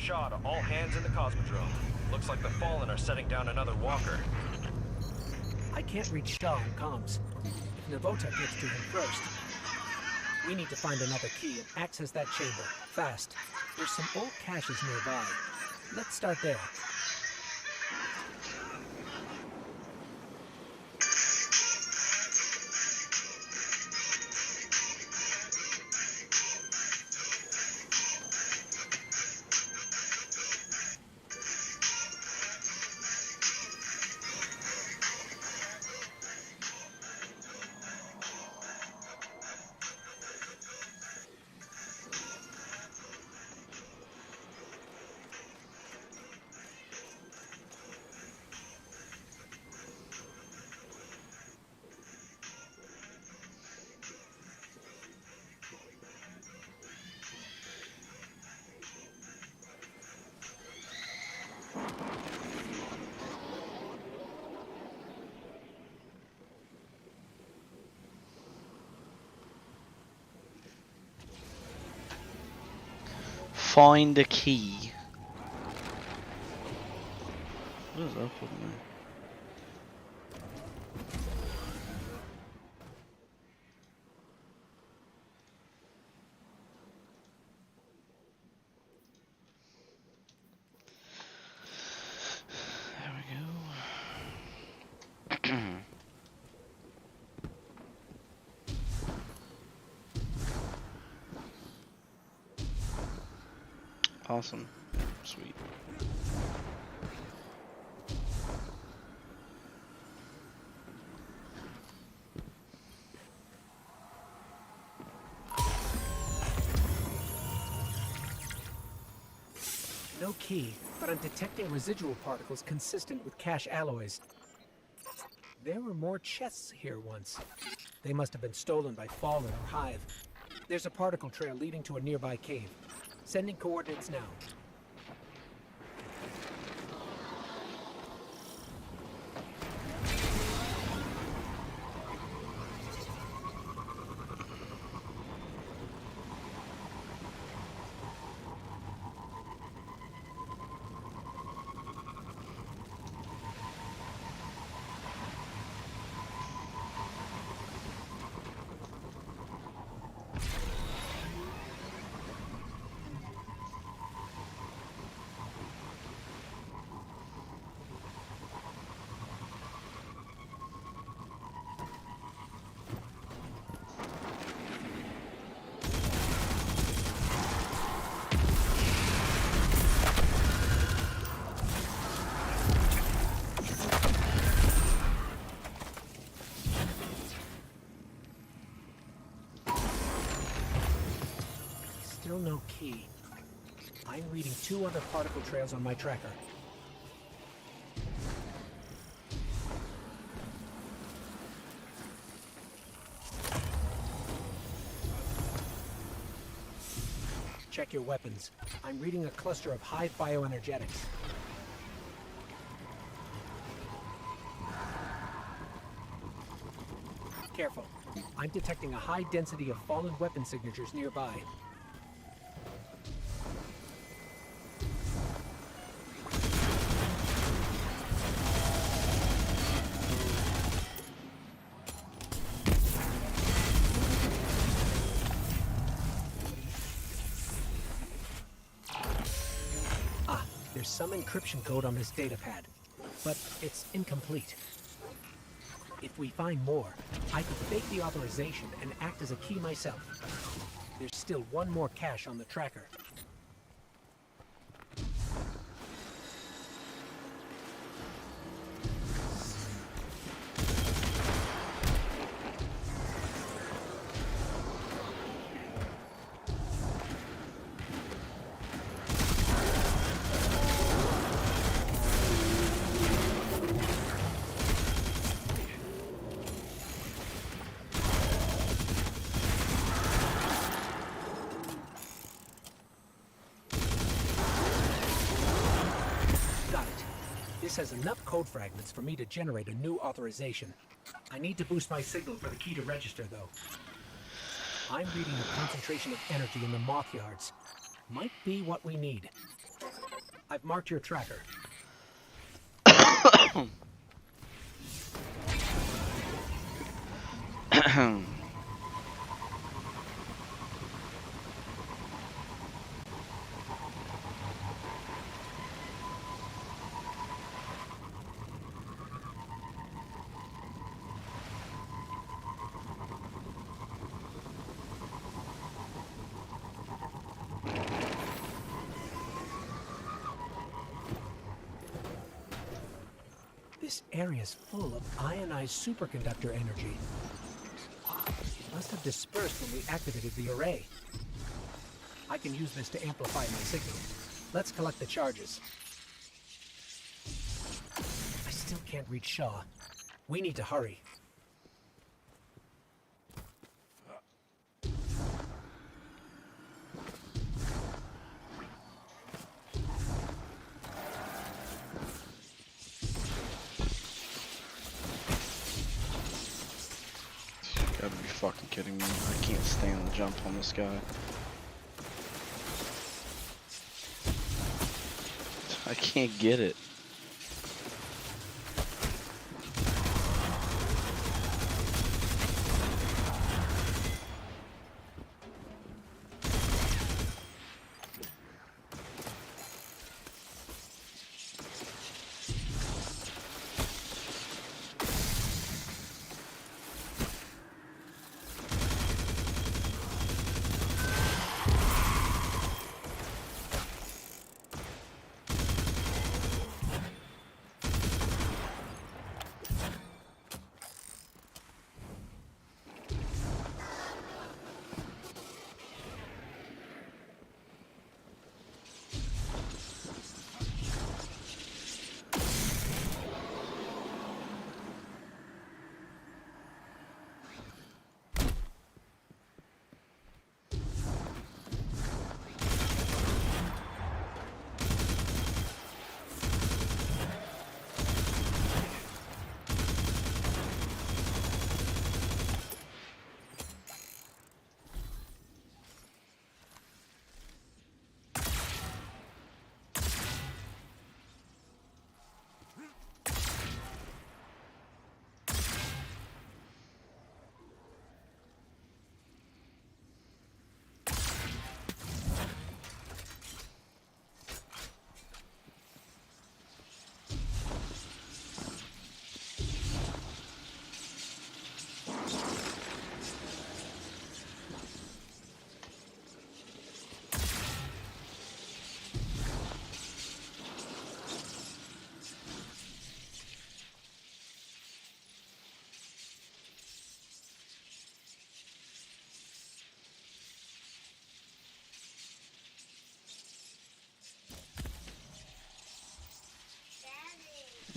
Shaw to all hands in the Cosmodrome. Looks like the Fallen are setting down another walker. I can't reach Shaw on comms. If Navota gets to him first. We need to find another key and access that chamber, fast. There's some old caches nearby. Let's start there. Find a key. What is up with me? Awesome. Sweet. No key, but I'm detecting residual particles consistent with cache alloys. There were more chests here once. They must have been stolen by Fallen or Hive. There's a particle trail leading to a nearby cave. Sending coordinates now. Still no key. I'm reading 2 other particle trails on my tracker. Check your weapons. I'm reading a cluster of Hive bioenergetics. Careful. I'm detecting a high density of fallen weapon signatures nearby. There's some encryption code on this datapad, but it's incomplete. If we find more, I could fake the authorization and act as a key myself. There's still one more cache on the tracker. This has enough code fragments for me to generate a new authorization. I need to boost my signal for the key to register, though. I'm reading the concentration of energy in the moth yards. Might be what we need. I've marked your tracker. This area's full of ionized superconductor energy. Must have dispersed when we activated the array. I can use this to amplify my signal. Let's collect the charges. I still can't reach Shaw. We need to hurry. You gotta be fucking kidding me. I can't stand the jump on this guy. I can't get it.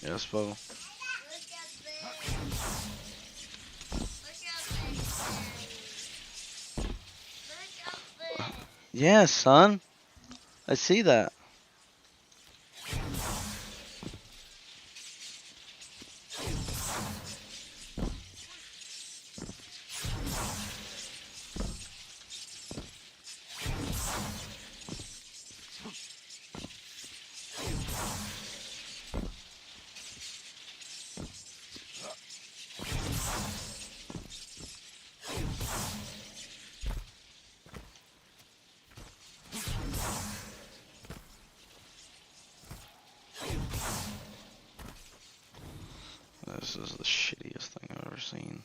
Yes, Bo. Yeah, son. I see that. This is the shittiest thing I've ever seen.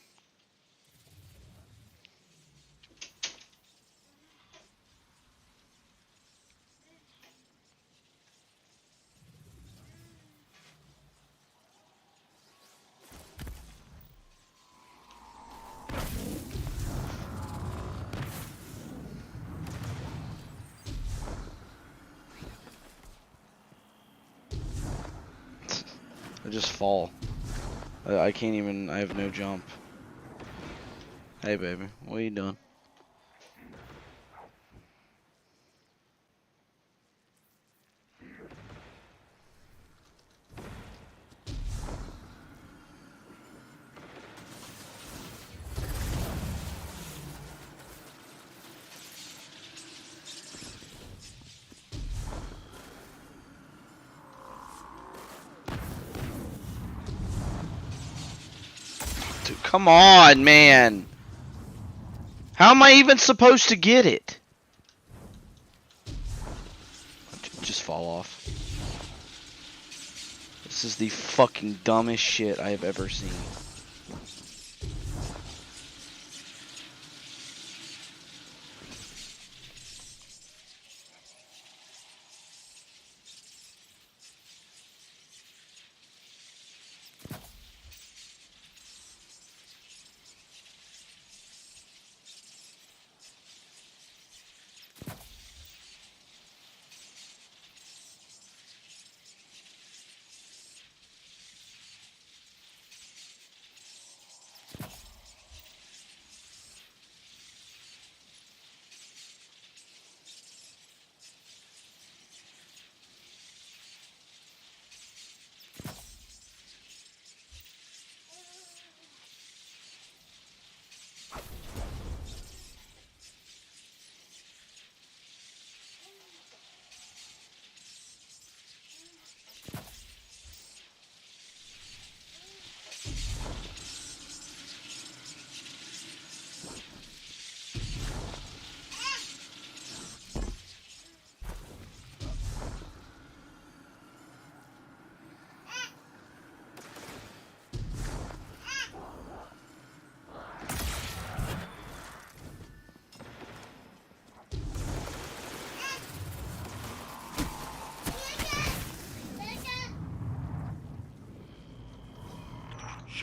I just fall. I can't even, I have no jump. Hey baby, what are you doing? Dude, come on, man. How am I even supposed to get it? Just fall off. This is the fucking dumbest shit I have ever seen.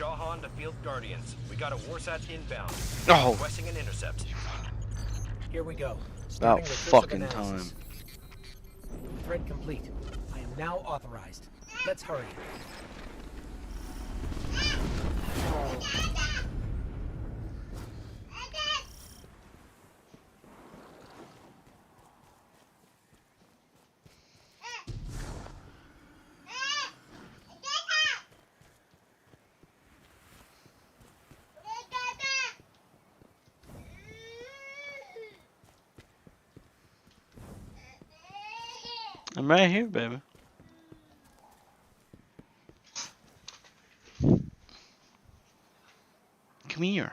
Shahan to Field Guardians. We got a Warsat inbound. Oh. Requesting an intercept. Here we go. About Starting the cursive fucking analysis. time. Thread complete. I am now authorized. Let's hurry. I'm right here, baby. Come here.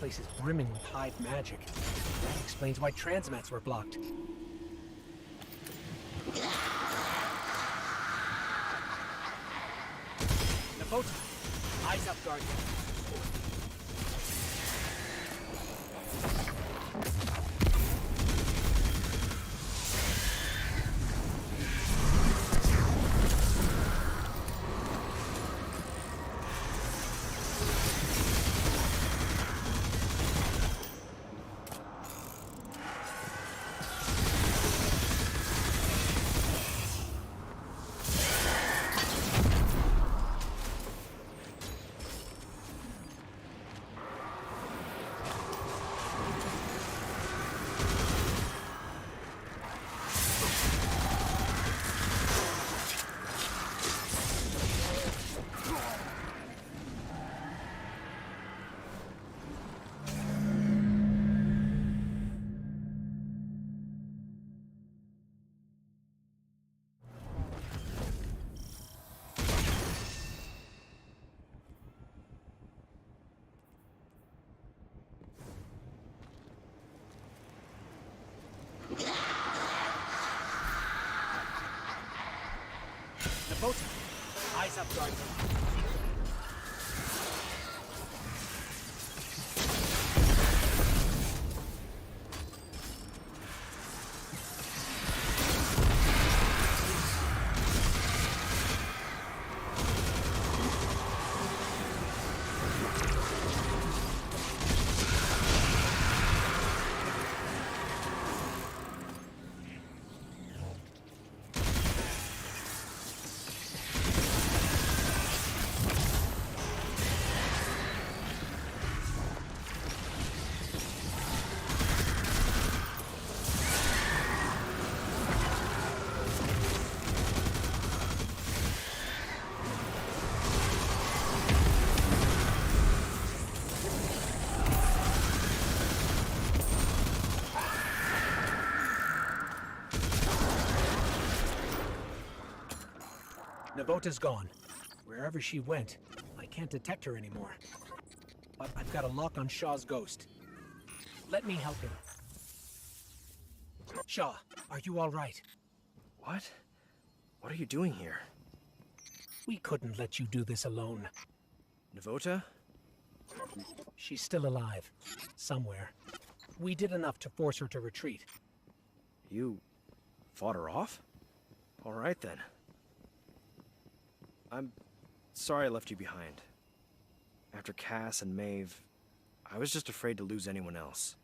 place is brimming with hive magic. That explains why transmats were blocked. Navota! Eyes up, Guardian. Navota! Eyes up, Guardian. Navota's gone. Wherever she went, I can't detect her anymore. But I've got a lock on Shaw's ghost. Let me help him. Shaw, are you all right? What? What are you doing here? We couldn't let you do this alone. Navota? She's still alive. Somewhere. We did enough to force her to retreat. You fought her off? All right then. I'm sorry I left you behind. After Cass and Maeve, I was just afraid to lose anyone else.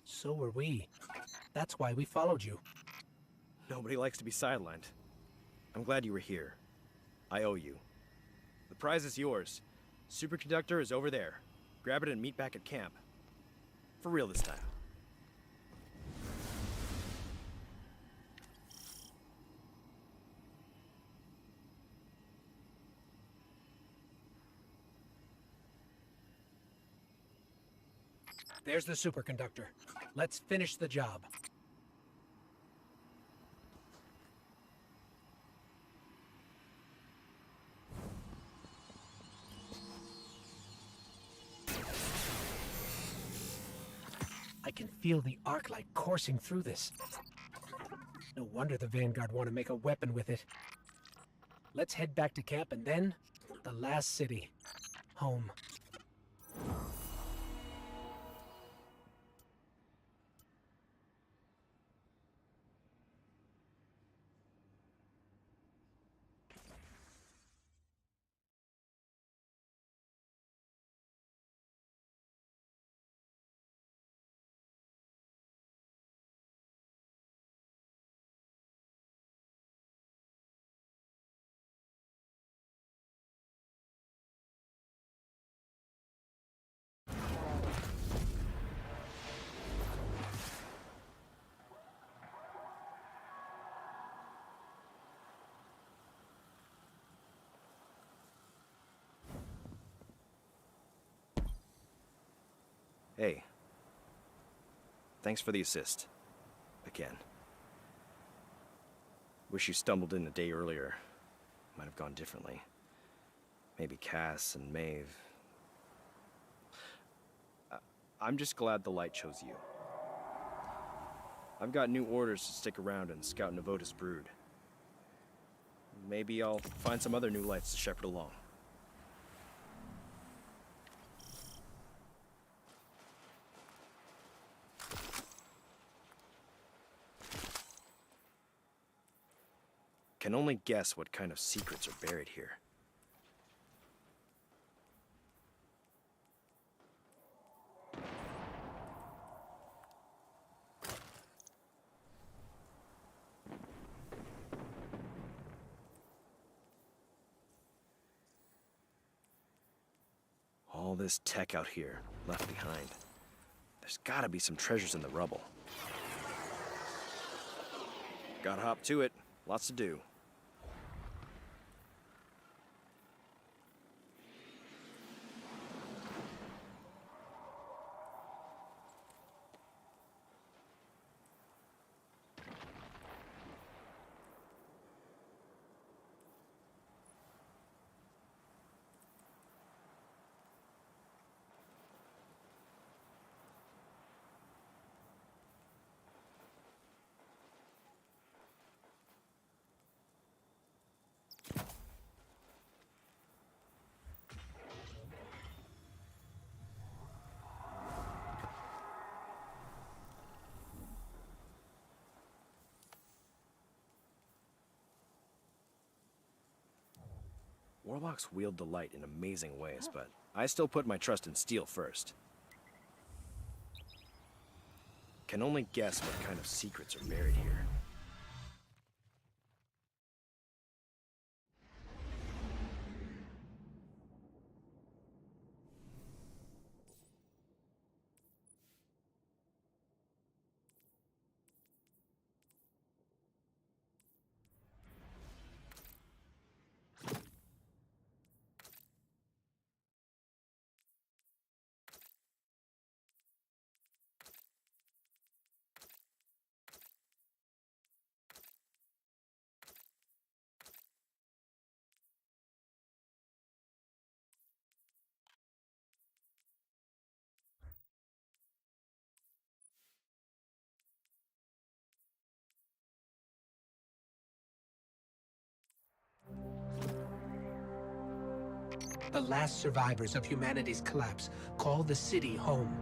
So were we. That's why we followed you. Nobody likes to be sidelined. I'm glad you were here. I owe you. The prize is yours. Superconductor is over there. Grab it and meet back at camp. For real this time. There's the superconductor. Let's finish the job. I can feel the arc light coursing through this. No wonder the Vanguard want to make a weapon with it. Let's head back to camp and then the last city. Home. Hey. Thanks for the assist. Again. Wish you stumbled in a day earlier. Might have gone differently. Maybe Cass and Maeve. I'm just glad the light chose you. I've got new orders to stick around and scout Navota's brood. Maybe I'll find some other new lights to shepherd along. Can only guess what kind of secrets are buried here. All this tech out here, left behind. There's gotta be some treasures in the rubble. Gotta hop to it. Lots to do. Warlocks wield the light in amazing ways, but I still put my trust in steel first. Can only guess what kind of secrets are buried here. The last survivors of humanity's collapse call the city home.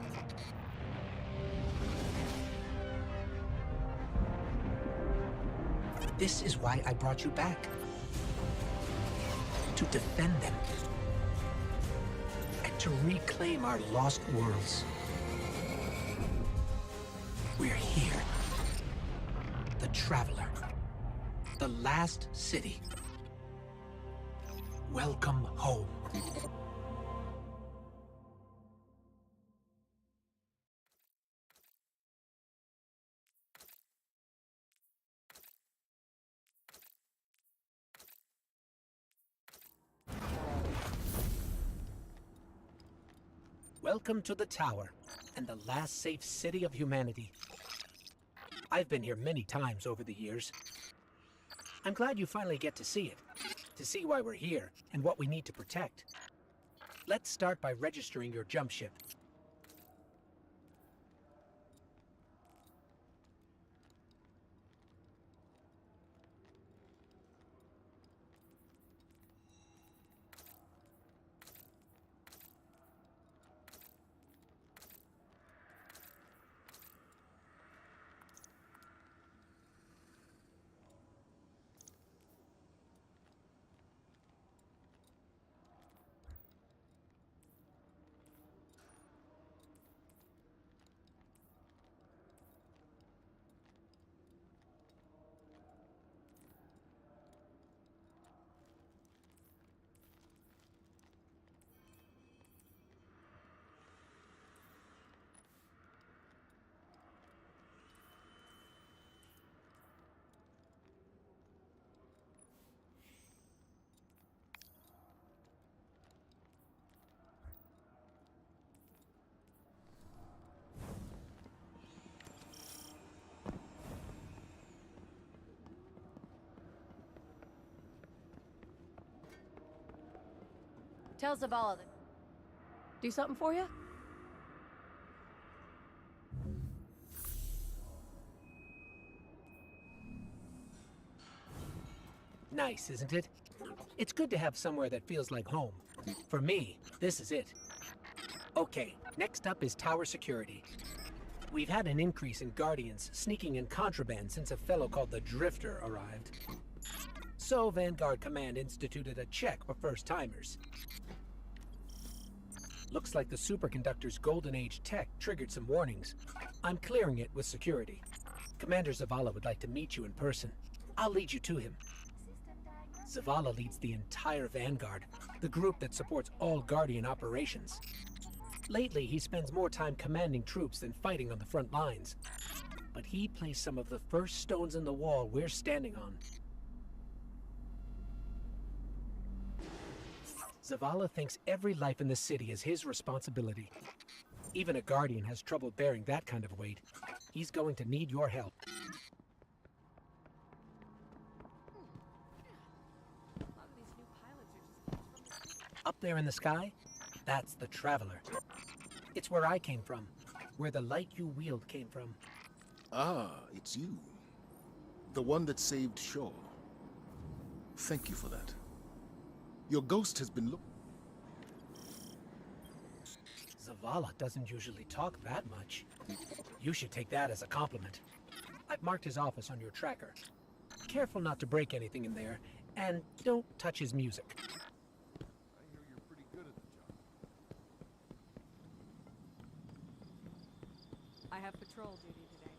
This is why I brought you back. To defend them. And to reclaim our lost worlds. We're here. The Traveler. The last city. Welcome home. Welcome to the Tower, and the last safe city of humanity. I've been here many times over the years. I'm glad you finally get to see it, to see why we're here and what we need to protect. Let's start by registering your jump ship. Tell Zavala that. Do something for you? Nice, isn't it? It's good to have somewhere that feels like home. For me, this is it. Okay, next up is tower security. We've had an increase in Guardians sneaking in contraband since a fellow called the Drifter arrived. So Vanguard Command instituted a check for first-timers. Looks like the superconductor's Golden Age tech triggered some warnings. I'm clearing it with security. Commander Zavala would like to meet you in person. I'll lead you to him. Zavala leads the entire Vanguard, the group that supports all Guardian operations. Lately, he spends more time commanding troops than fighting on the front lines. But he placed some of the first stones in the wall we're standing on. Zavala thinks every life in the city is his responsibility. Even a Guardian has trouble bearing that kind of weight. He's going to need your help. Up there in the sky, that's the Traveler. It's where I came from, where the light you wield came from. Ah, it's you. The one that saved Shaw. Thank you for that. Your ghost has been Zavala doesn't usually talk that much. You should take that as a compliment. I've marked his office on your tracker. Careful not to break anything in there, and don't touch his music. I have patrol duty today.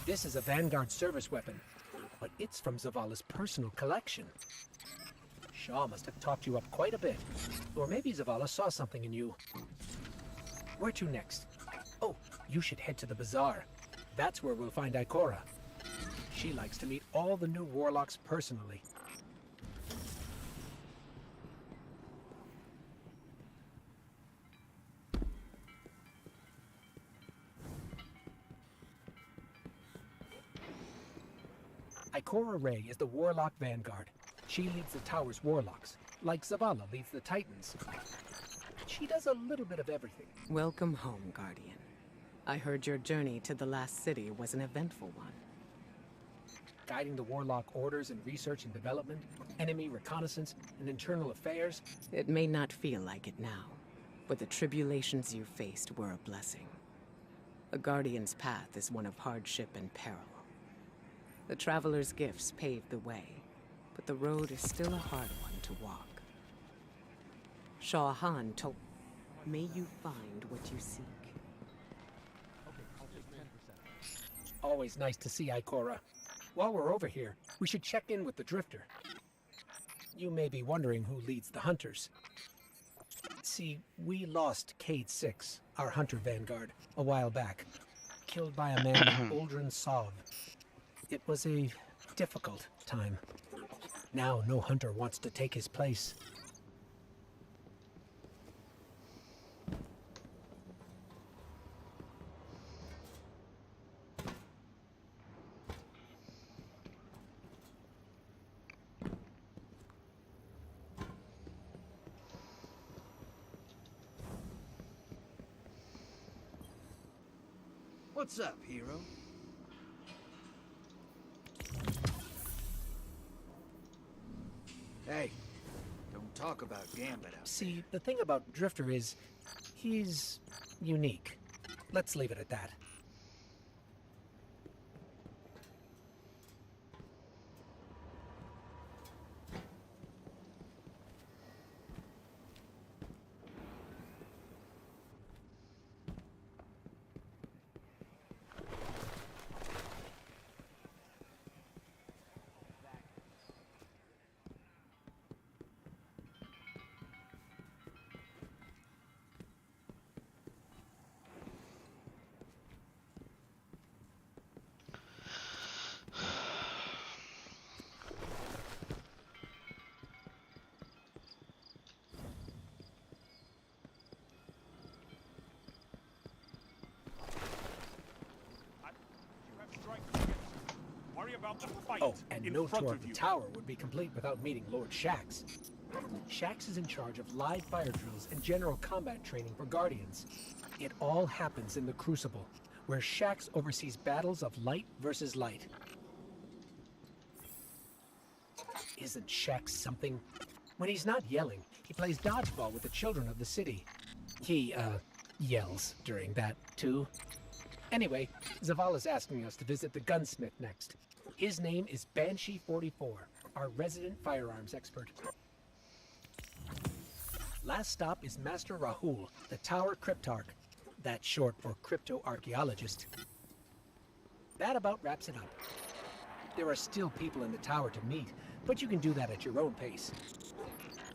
This is a Vanguard service weapon, but it's from Zavala's personal collection. Shaw must have talked you up quite a bit. Or maybe Zavala saw something in you. Where to next? Oh, you should head to the bazaar. That's where we'll find Ikora. She likes to meet all the new warlocks personally. Ikora Rey is the Warlock Vanguard. She leads the tower's warlocks, like Zavala leads the Titans. She does a little bit of everything. Welcome home, Guardian. I heard your journey to the last city was an eventful one. Guiding the warlock orders in research and development, enemy reconnaissance, and internal affairs. It may not feel like it now, but the tribulations you faced were a blessing. A Guardian's path is one of hardship and peril. The Traveler's gifts paved the way, but the road is still a hard one to walk. Shah Han told, may you find what you seek. Always nice to see Ikora. While we're over here, we should check in with the Drifter. You may be wondering who leads the Hunters. See, we lost Cade 6, our Hunter Vanguard, a while back. Killed by a man named Uldren Sov. It was a difficult time. Now no hunter wants to take his place. What's up, hero? Hey, don't talk about Gambit out See, the thing about Drifter is, he's unique. Let's leave it at that. about the fight Oh, and in no front tour of of the you. tower would be complete without meeting Lord Shaxx. Shaxx is in charge of live fire drills and general combat training for Guardians. It all happens in the Crucible, where Shaxx oversees battles of light versus light. Isn't Shaxx something? When he's not yelling, he plays dodgeball with the children of the city. He, yells during that, too. Anyway, Zavala's asking us to visit the gunsmith next. His name is Banshee-44, our resident firearms expert. Last stop is Master Rahul, the Tower Cryptarch. That's short for crypto-archaeologist. That about wraps it up. There are still people in the tower to meet, but you can do that at your own pace.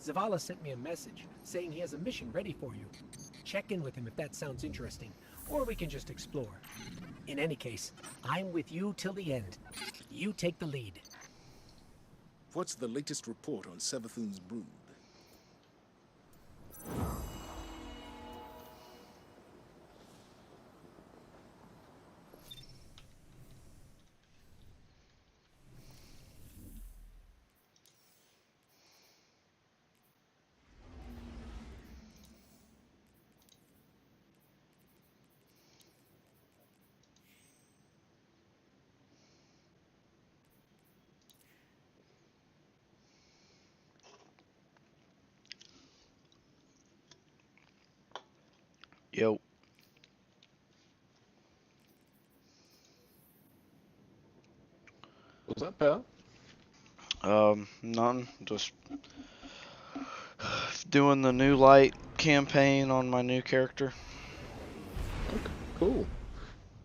Zavala sent me a message saying he has a mission ready for you. Check in with him if that sounds interesting, or we can just explore. In any case, I'm with you till the end. You take the lead. What's the latest report on Savathun's brood? Yo. What's up, pal? None. Just doing the new light campaign on my new character. Cool.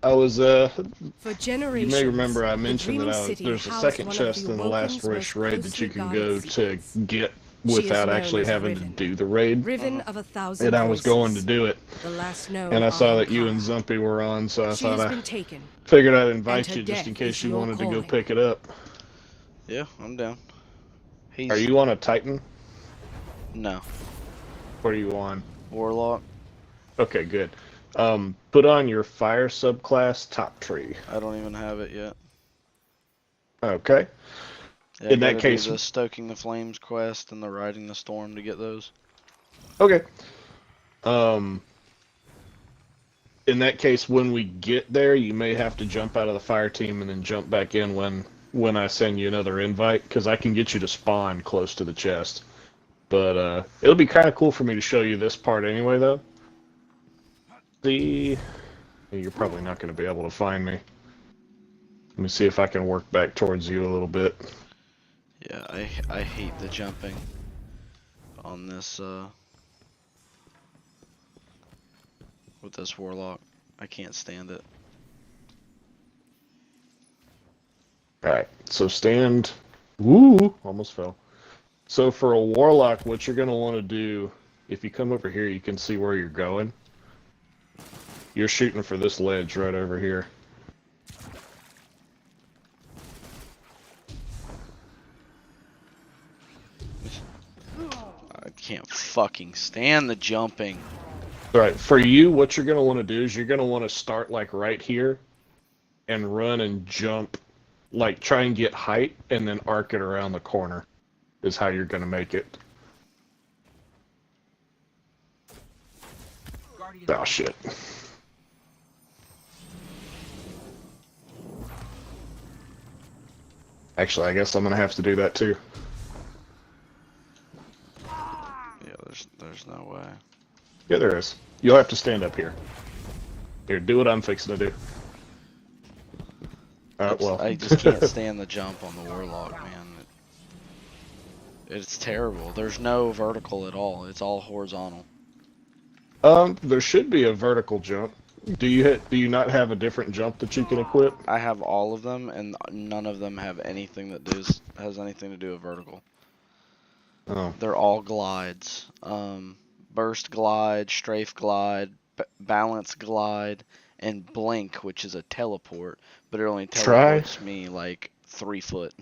I was, For you generations, may remember I the mentioned Dreaming that City there's a housed second one of chest the in the last Awoken's Rish most raid that you closely can go guarded to secrets. get She is without known actually as having Riven. to do the raid. Riven of a thousand And I was going to voices. do it. The last known And I saw that you Ahamkara. and Zumpy were on, so I She thought has I been taken. figured I'd invite her you just in death case is you your wanted to go calling. pick it up. Yeah, I'm down. He's Are you on a Titan? No. What are you on? Warlock. Okay, good. Put on your fire subclass top tree. I don't even have it yet. Okay. Yeah, In I that gotta case- do the Stoking the Flames quest and the Riding the Storm to get those. Okay. In that case, when we get there, you may have to jump out of the fire team and then jump back in when I send you another invite, because I can get you to spawn close to the chest. But it'll be kind of cool for me to show you this part anyway, though. See, you're probably not going to be able to find me. Let me see if I can work back towards you a little bit. Yeah, I hate the jumping on this with this Warlock. I can't stand it. Alright, so stand. Woo! Almost fell. So for a Warlock, what you're going to want to do, if you come over here, you can see where you're going. You're shooting for this ledge right over here. I can't fucking stand the jumping. Alright, for you, what you're going to want to do is you're going to want to start like right here and run and jump, like try and get height and then arc it around the corner is how you're going to make it. Oh shit. Actually, I guess I'm going to have to do that too. Yeah, there's no way. Yeah, there is. You'll have to stand up here. Here, do what I'm fixing to do. Well. I just can't stand the jump on the Warlock, man. It's terrible. There's no vertical at all. It's all horizontal. There should be a vertical jump. Do you not have a different jump that you can equip? I have all of them, and none of them have anything that has anything to do with vertical. Oh. They're all glides. Burst glide, strafe glide, balance glide, and blink, which is a teleport, but it only teleports me like 3 foot.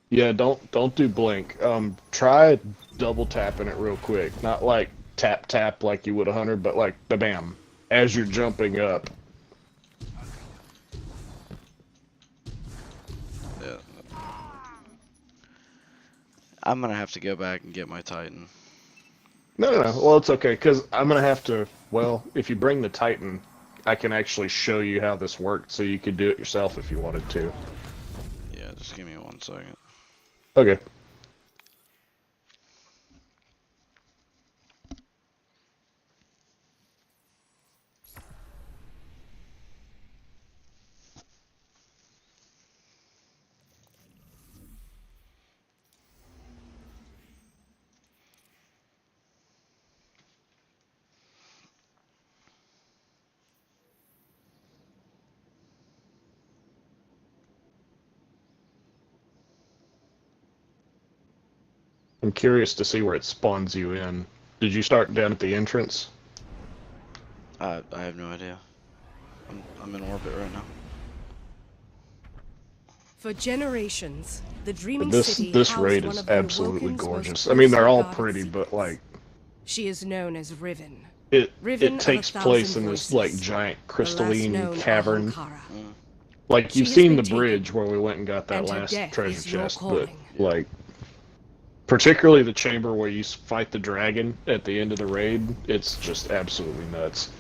Yeah, don't do blink. Try double tapping it real quick. Not like tap like you would 100, but like bam as you're jumping up. Yeah, I'm gonna have to go back and get my Titan. No. Well, it's okay, because I'm going to have to... Well, if you bring the Titan, I can actually show you how this worked, so you could do it yourself if you wanted to. Yeah, just give me 1 second. Okay. I'm curious to see where it spawns you in. Did you start down at the entrance? I have no idea. I'm in orbit right now. For generations, the Dreaming This City this housed raid one is of the absolutely Awoken's gorgeous. most I mean, they're all guarded pretty, secrets. but like She is known as Riven. it Riven of takes a place thousand in this voices, like giant the last crystalline known cavern. Ahamkara. Like She you've has seen been the taken, bridge where we went and got that and her last death treasure is your chest, but calling. like particularly the chamber where you fight the dragon at the end of the raid, it's just absolutely nuts.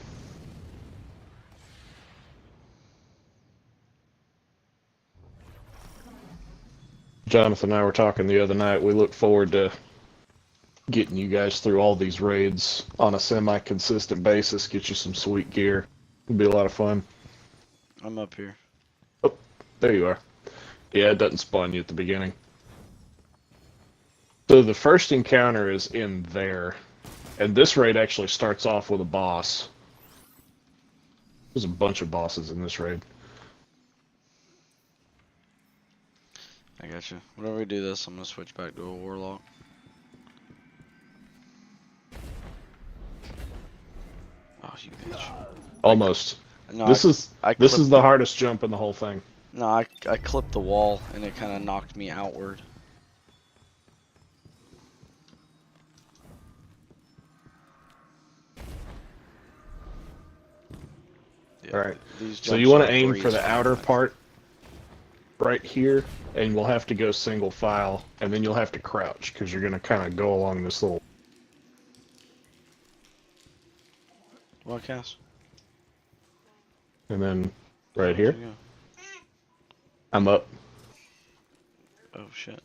Jonathan and I were talking the other night. We look forward to getting you guys through all these raids on a semi-consistent basis, get you some sweet gear. It'll be a lot of fun. I'm up here. Oh, there you are. Yeah, it doesn't spawn you at the beginning. So the first encounter is in there, and this raid actually starts off with a boss. There's a bunch of bosses in this raid. I got you. Whenever we do this, I'm gonna switch back to a warlock. Oh, you bitch. Almost. No, This is clipped the hardest jump in the whole thing. No, I clipped the wall and it kind of knocked me outward. Yeah, All right. these So jumps you want are to aim breeze for the me. outer part right here, and we'll have to go single file, and then you'll have to crouch because you're going to kind of go along this little. What, Cass? And then right here, Yeah. I'm up. Oh shit.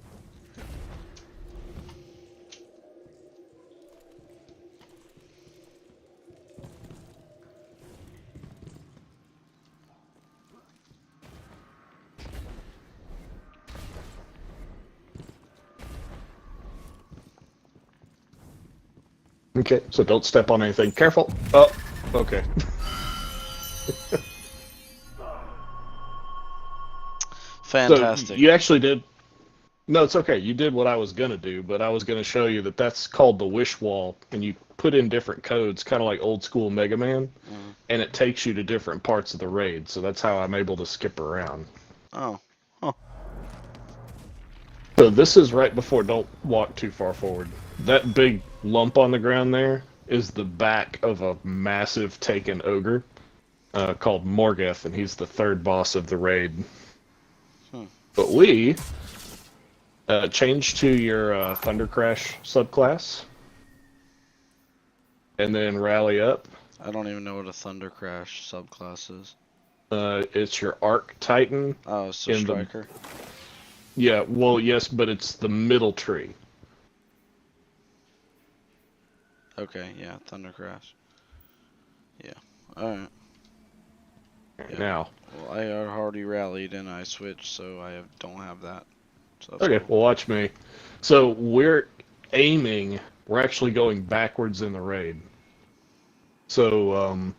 Okay, so don't step on anything. Careful. Oh, okay. Fantastic. So you actually did. No, it's okay. You did what I was gonna do, but I was gonna show you that that's called the wish wall, and you put in different codes, kind of like old school Mega Man, and it takes you to different parts of the raid. So that's how I'm able to skip around. Oh. Huh. So this is right before. Don't walk too far forward. That big lump on the ground there is the back of a massive taken ogre called Morgoth, and he's the third boss of the raid. But we change to your Thunder Crash subclass, and then rally up. I don't even know what a Thunder Crash subclass is. It's your Arc Titan. Oh, it's a in the- striker. Yeah, well, yes, but it's the middle tree. Okay, yeah, Thunder Crash. Yeah. Alright. Yeah. Now, Well, I already rallied and I switched, so don't have that. So that's okay, cool. well, watch me. So we're aiming. We're actually going backwards in the raid. So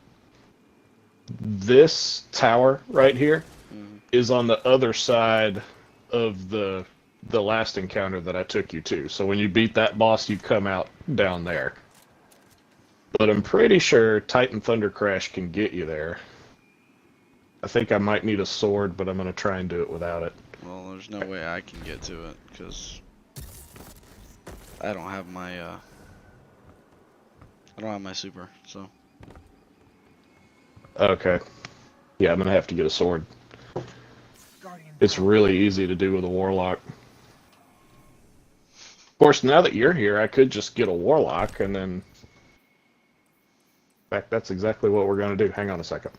this tower right here is on the other side of the last encounter that I took you to. So when you beat that boss, you come out down there. But I'm pretty sure Titan Thunder Crash can get you there. I think I might need a sword, but I'm going to try and do it without it. Well, there's no way I can get to it, because I don't have my, I don't have my super, so. Okay. Yeah, I'm going to have to get a sword. It's really easy to do with a warlock. Of course, now that you're here, I could just get a warlock and then... In fact, that's exactly what we're going to do. Hang on a second.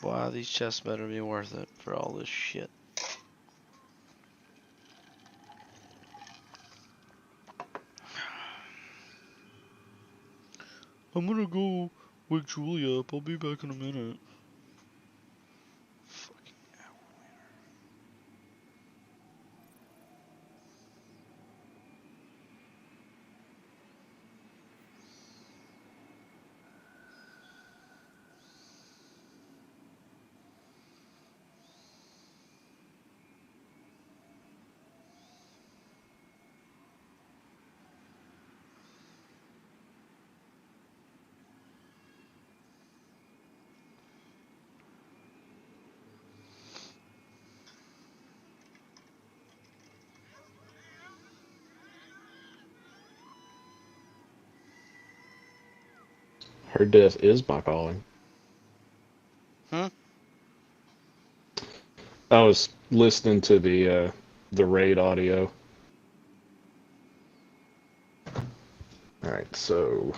Wow, these chests better be worth it for all this shit. I'm gonna go wake Julie up. I'll be back in a minute. Fucking Her death is my calling. Huh? I was listening to the raid audio. Alright, so...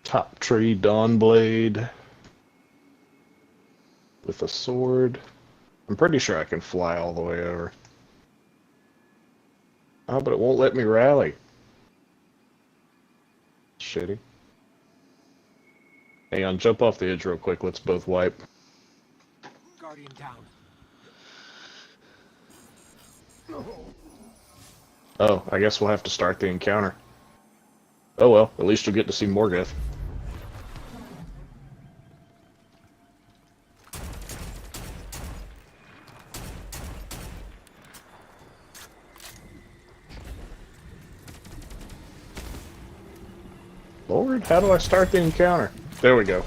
Top tree, Dawnblade. With a sword. I'm pretty sure I can fly all the way over. Oh, but it won't let me rally. Shitty. Hang on, jump off the edge real quick. Let's both wipe. Guardian down. Oh, I guess we'll have to start the encounter. Oh well, at least you'll get to see Morgoth. Lord, how do I start the encounter? There we go.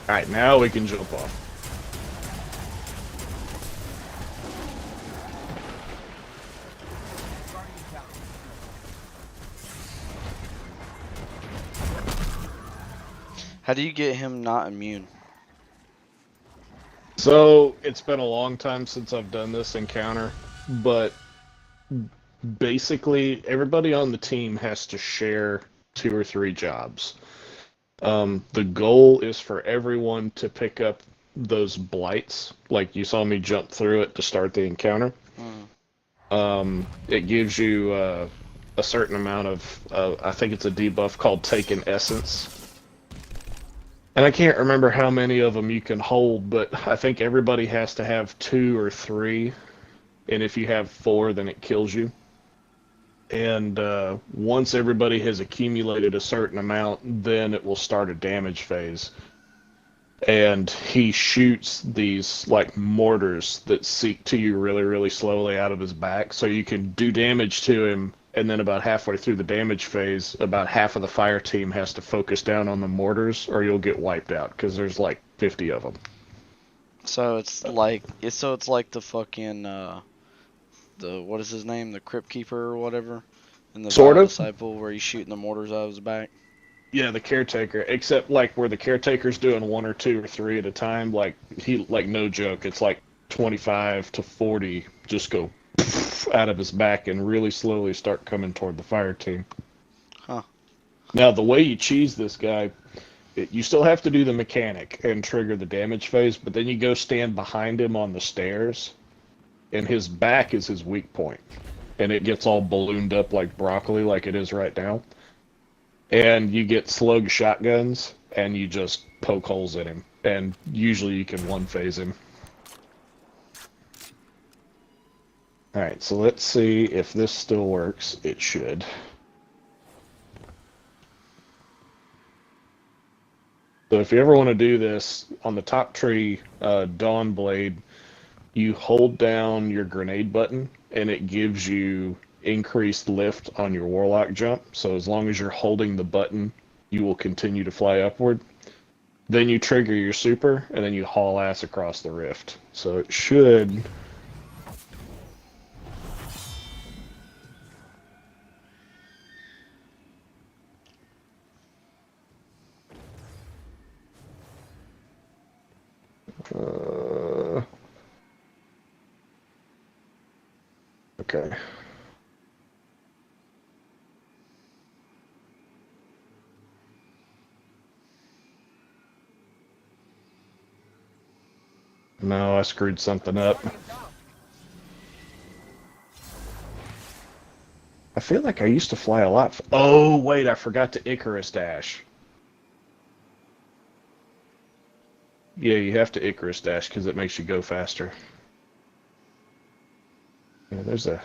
Alright, now we can jump off. How do you get him not immune? So, it's been a long time since I've done this encounter, but basically everybody on the team has to share 2 or 3 jobs. The goal is for everyone to pick up those blights, like you saw me jump through it to start the encounter. It gives you a certain amount of, I think it's a debuff called Taken Essence. And I can't remember how many of them you can hold, but I think everybody has to have 2 or 3, and if you have 4, then it kills you. And once everybody has accumulated a certain amount, then it will start a damage phase. And he shoots these, like, mortars that seek to you really, really slowly out of his back, so you can do damage to him, and then about halfway through the damage phase, about half of the fire team has to focus down on the mortars, or you'll get wiped out, because there's like 50 of them. So it's like the fucking what is his name, the Crypt Keeper or whatever, in the Sort of. Disciple, where he's shooting the mortars out of his back. Yeah, the Caretaker, except like where the Caretaker's doing 1 or 2 or 3 at a time, like no joke, it's like 25 to 40 just go out of his back and really slowly start coming toward the fire team. Huh. Now, the way you cheese this guy, you still have to do the mechanic and trigger the damage phase, but then you go stand behind him on the stairs, and his back is his weak point. And it gets all ballooned up like broccoli like it is right now. And you get slug shotguns, and you just poke holes in him. And usually you can one-phase him. Alright, so let's see if this still works. It should. So if you ever want to do this, on the top tree, Dawnblade, you hold down your grenade button, and it gives you increased lift on your Warlock jump. So as long as you're holding the button, you will continue to fly upward. Then you trigger your super, and then you haul ass across the rift. So it should... Okay. No, I screwed something up. I feel like I used to fly a lot. Oh, wait, I forgot to Icarus Dash. Yeah, you have to Icarus Dash because it makes you go faster. Yeah, there's a...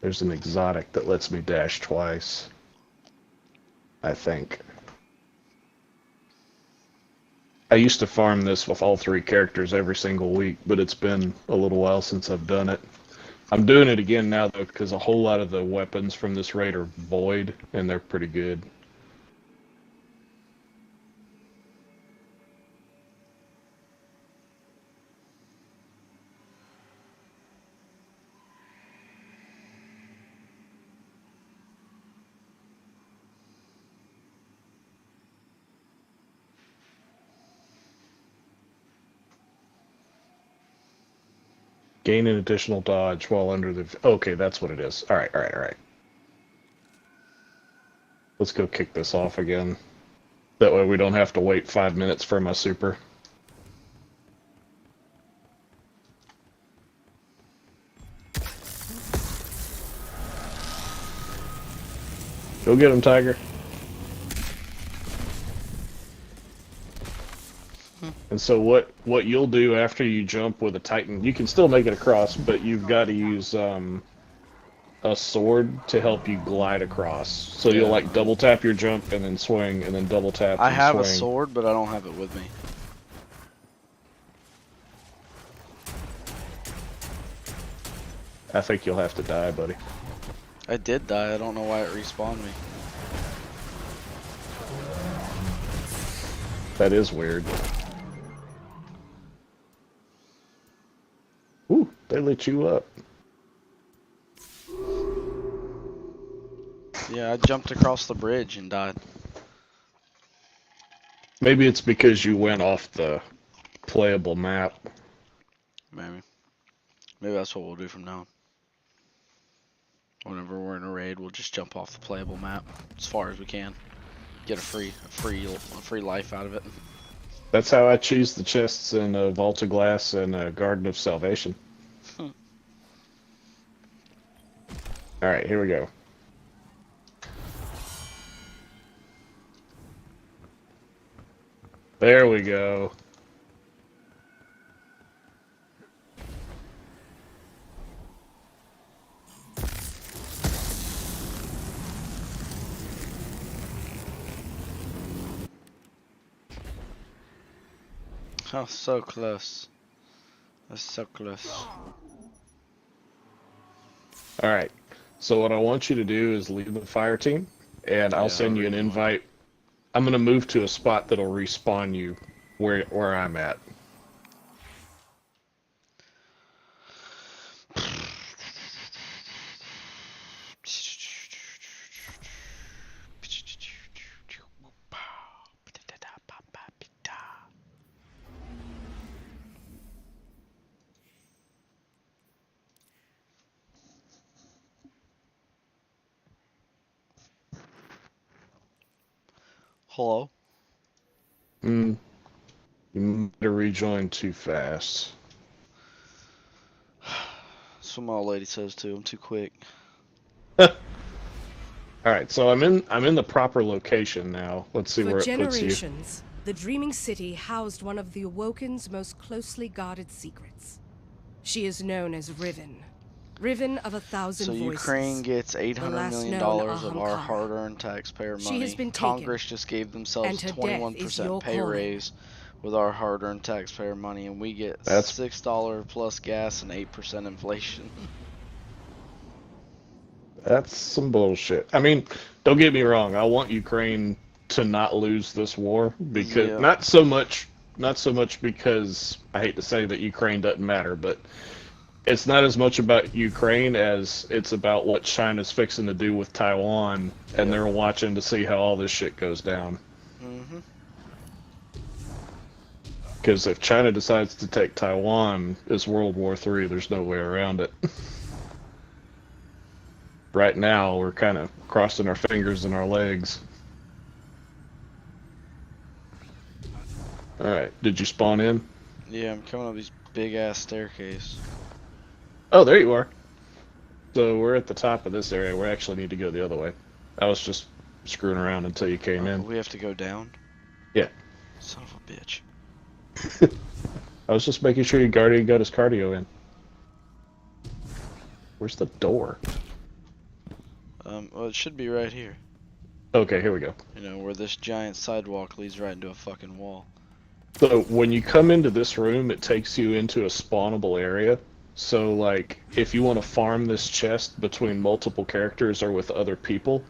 There's an exotic that lets me dash twice. I think. I used to farm this with all 3 characters every single week, but it's been a little while since I've done it. I'm doing it again now, though, because a whole lot of the weapons from this raid are void, and they're pretty good. Gain an additional dodge while under the... Okay, that's what it is. Alright, alright, alright. Let's go kick this off again. That way we don't have to wait 5 minutes for my super. Go get him, Tiger. And so what you'll do after you jump with a Titan, you can still make it across, but you've got to use a sword to help you glide across. So you'll like double tap your jump and then swing, and then double tap. I have swing. a sword, but I don't have it with me. I think you'll have to die, buddy. I did die. I don't know why it respawned me. That is weird. Ooh, they lit you up. Yeah, I jumped across the bridge and died. Maybe it's because you went off the playable map. Maybe. Maybe that's what we'll do from now on. Whenever we're in a raid, we'll just jump off the playable map as far as we can. Get a free life out of it. That's how I choose the chests in Vault of Glass and Garden of Salvation. Alright, here we go. There we go. Oh, so close. That's so close. Alright, so what I want you to do is leave the fire team, and I'll send you an invite. I'm going to move to a spot that'll respawn you where I'm at. Hello? You might have rejoined too fast. That's what my old lady says too. I'm too quick. Alright, so I'm in the proper location now. Let's see where it puts you. For generations, the Dreaming City housed one of the Awoken's most closely guarded secrets. She is known as Riven. Riven of 1,000 So voices. Ukraine gets $800 million of our hard-earned taxpayer money. She has been Congress just gave themselves a 21% pay raise with our hard-earned taxpayer money, and we get $6 plus gas and 8% inflation. That's some bullshit. I mean, don't get me wrong. I want Ukraine to not lose this war because not so much because I hate to say that Ukraine doesn't matter, but it's not as much about Ukraine as it's about what China's fixing to do with Taiwan, and they're watching to see how all this shit goes down. Because if China decides to take Taiwan, it's World War III. There's no way around it. Right now, we're kind of crossing our fingers and our legs. Alright, did you spawn in? Yeah, I'm coming up these big ass staircase. Oh, there you are. So we're at the top of this area. We actually need to go the other way. I was just screwing around until you came in. We have to go down? Yeah. Son of a bitch. I was just making sure your guardian got his cardio in. Where's the door? Well, it should be right here. Okay, here we go. You know, where this giant sidewalk leads right into a fucking wall. So when you come into this room, it takes you into a spawnable area. So, like, if you want to farm this chest between multiple characters or with other people,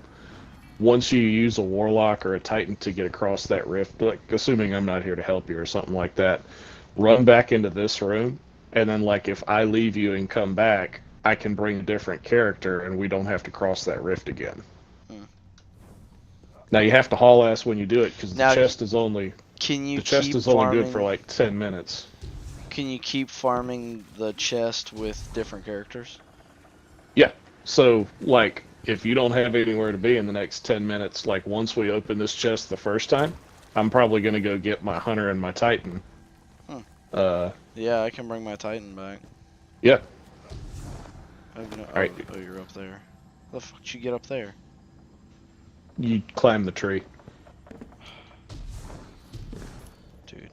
once you use a warlock or a titan to get across that rift, like, assuming I'm not here to help you or something like that, run back into this room, and then, like, if I leave you and come back, I can bring a different character, and we don't have to cross that rift again. Now, you have to haul ass when you do it, because the chest is only... The chest is only good for, like, 10 minutes. Can you keep farming the chest with different characters? Yeah. So, like, if you don't have anywhere to be in the next 10 minutes, like, once we open this chest the first time, I'm probably going to go get my hunter and my titan. Yeah, I can bring my titan back. Yeah. Alright. Oh, you're up there. How the fuck did you get up there? You climb the tree. Dude,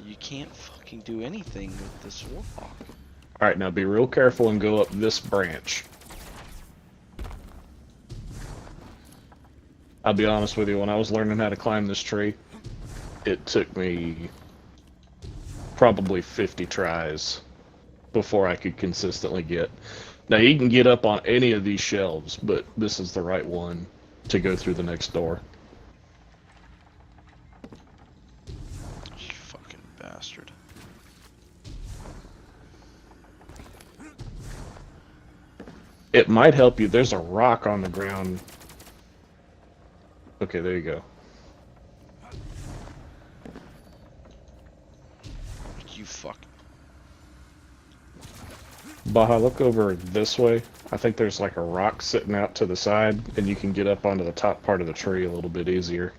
you can't fucking do anything with this warlock. Alright, now be real careful and go up this branch. I'll be honest with you, when I was learning how to climb this tree, it took me probably 50 tries before I could consistently get. Now you can get up on any of these shelves, but this is the right one to go through the next door. You fucking bastard. It might help you. There's a rock on the ground. Okay, there you go. You fuck. Baja, look over this way. I think there's like a rock sitting out to the side, and you can get up onto the top part of the tree a little bit easier.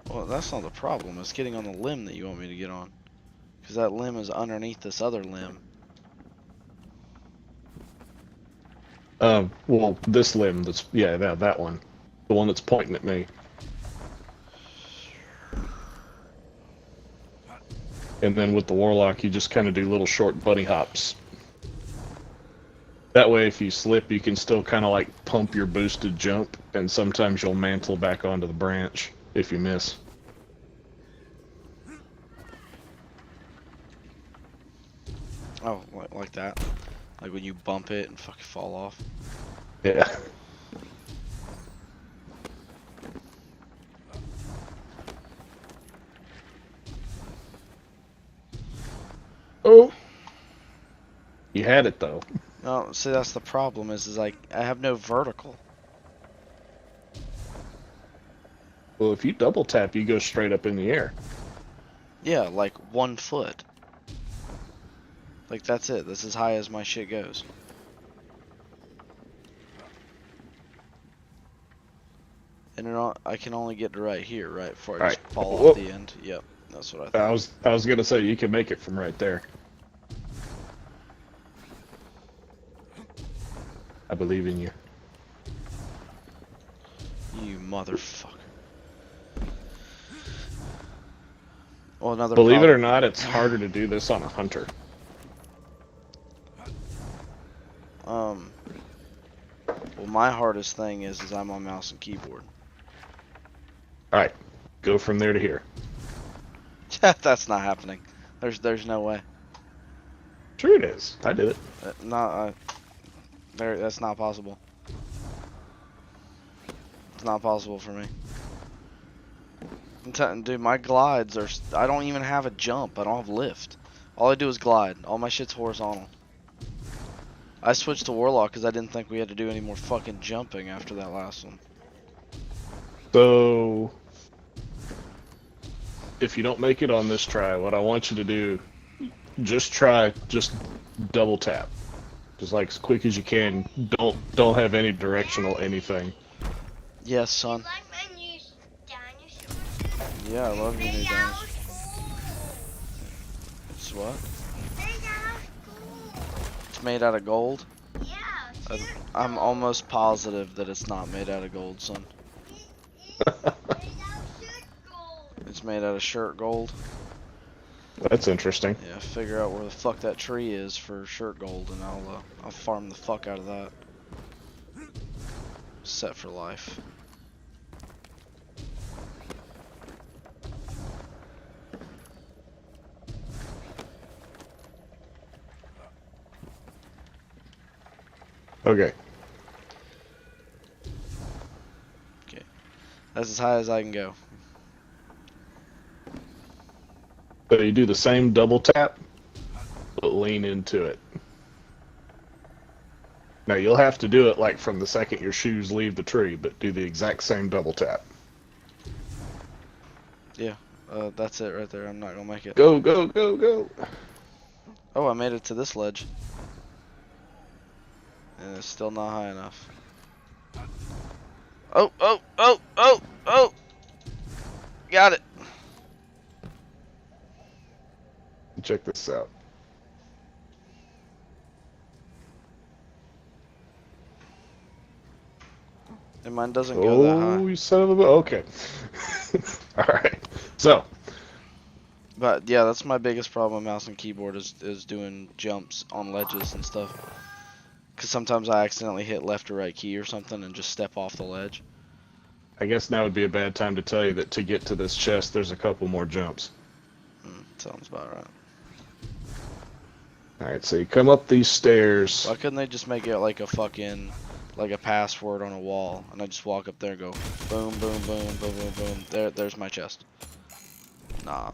Well, that's not the problem. It's getting on the limb that you want me to get on. Because that limb is underneath this other limb. Well, this limb that's, yeah, that one. The one that's pointing at me. And then with the warlock, you just kind of do little short bunny hops. That way, if you slip, you can still kind of like pump your boosted jump, and sometimes you'll mantle back onto the branch if you miss. Oh, like that? Like when you bump it and fucking fall off? Yeah. Oh! You had it though. No, see that's the problem is like I have no vertical. Well, if you double tap, you go straight up in the air. Yeah, like 1 foot. Like that's it. That's as high as my shit goes. And I can only get to right here, right before I just fall off the end. Yep, that's what I thought. I was gonna say you can make it from right there. I believe in you. You motherfucker. Well, another Believe it or not, it's harder to do this on a hunter. Well, my hardest thing is I'm on mouse and keyboard. Alright, go from there to here. That's not happening. There's no way. Sure it is. I did it. That's not possible. It's not possible for me. Dude, my glides are... I don't even have a jump. I don't have lift. All I do is glide. All my shit's horizontal. I switched to Warlock because I didn't think we had to do any more fucking jumping after that last one. So... if you don't make it on this try, what I want you to do, just try double tap, just like as quick as you can. Don't have any directional anything. Yes, son. Yeah, I love your new dinosaur. It's what? It's made out of gold? Yeah. I'm almost positive that it's not made out of gold, son. It's made out of shirt gold. That's interesting. Yeah, figure out where the fuck that tree is for shirt gold, and I'll farm the fuck out of that. Set for life. Okay. Okay. That's as high as I can go. So you do the same double tap, but lean into it. Now you'll have to do it like from the second your shoes leave the tree, but do the exact same double tap. Yeah, that's it right there. I'm not gonna make it. Go, go, go, go. Oh, I made it to this ledge. And it's still not high enough. Oh, oh, oh, oh, oh! Got it. Check this out. And mine doesn't go that high. Oh, you son of a... Okay. Alright. So. But yeah, that's my biggest problem with mouse and keyboard is doing jumps on ledges and stuff. Because sometimes I accidentally hit left or right key or something and just step off the ledge. I guess now would be a bad time to tell you that to get to this chest, there's a couple more jumps. Sounds about right. Alright, so you come up these stairs. Why couldn't they just make it like a fucking, like a password on a wall, and I just walk up there and go boom, boom, boom, boom, boom, boom. There's my chest. Nah,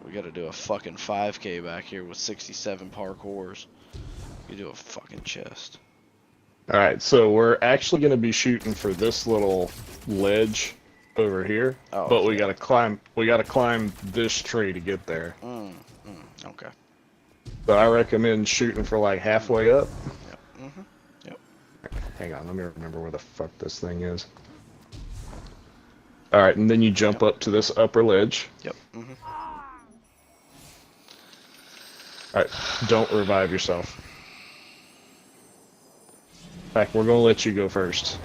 we gotta do a fucking 5K back here with 67 parkours. You do a fucking chest. Alright, so we're actually gonna be shooting for this little ledge over here, but we gotta climb this tree to get there. Okay. So I recommend shooting for like halfway up. Yep. Yep. Hang on, let me remember where the fuck this thing is. Alright, and then you jump up to this upper ledge. Yep. Alright, don't revive yourself. In fact, we're gonna let you go first.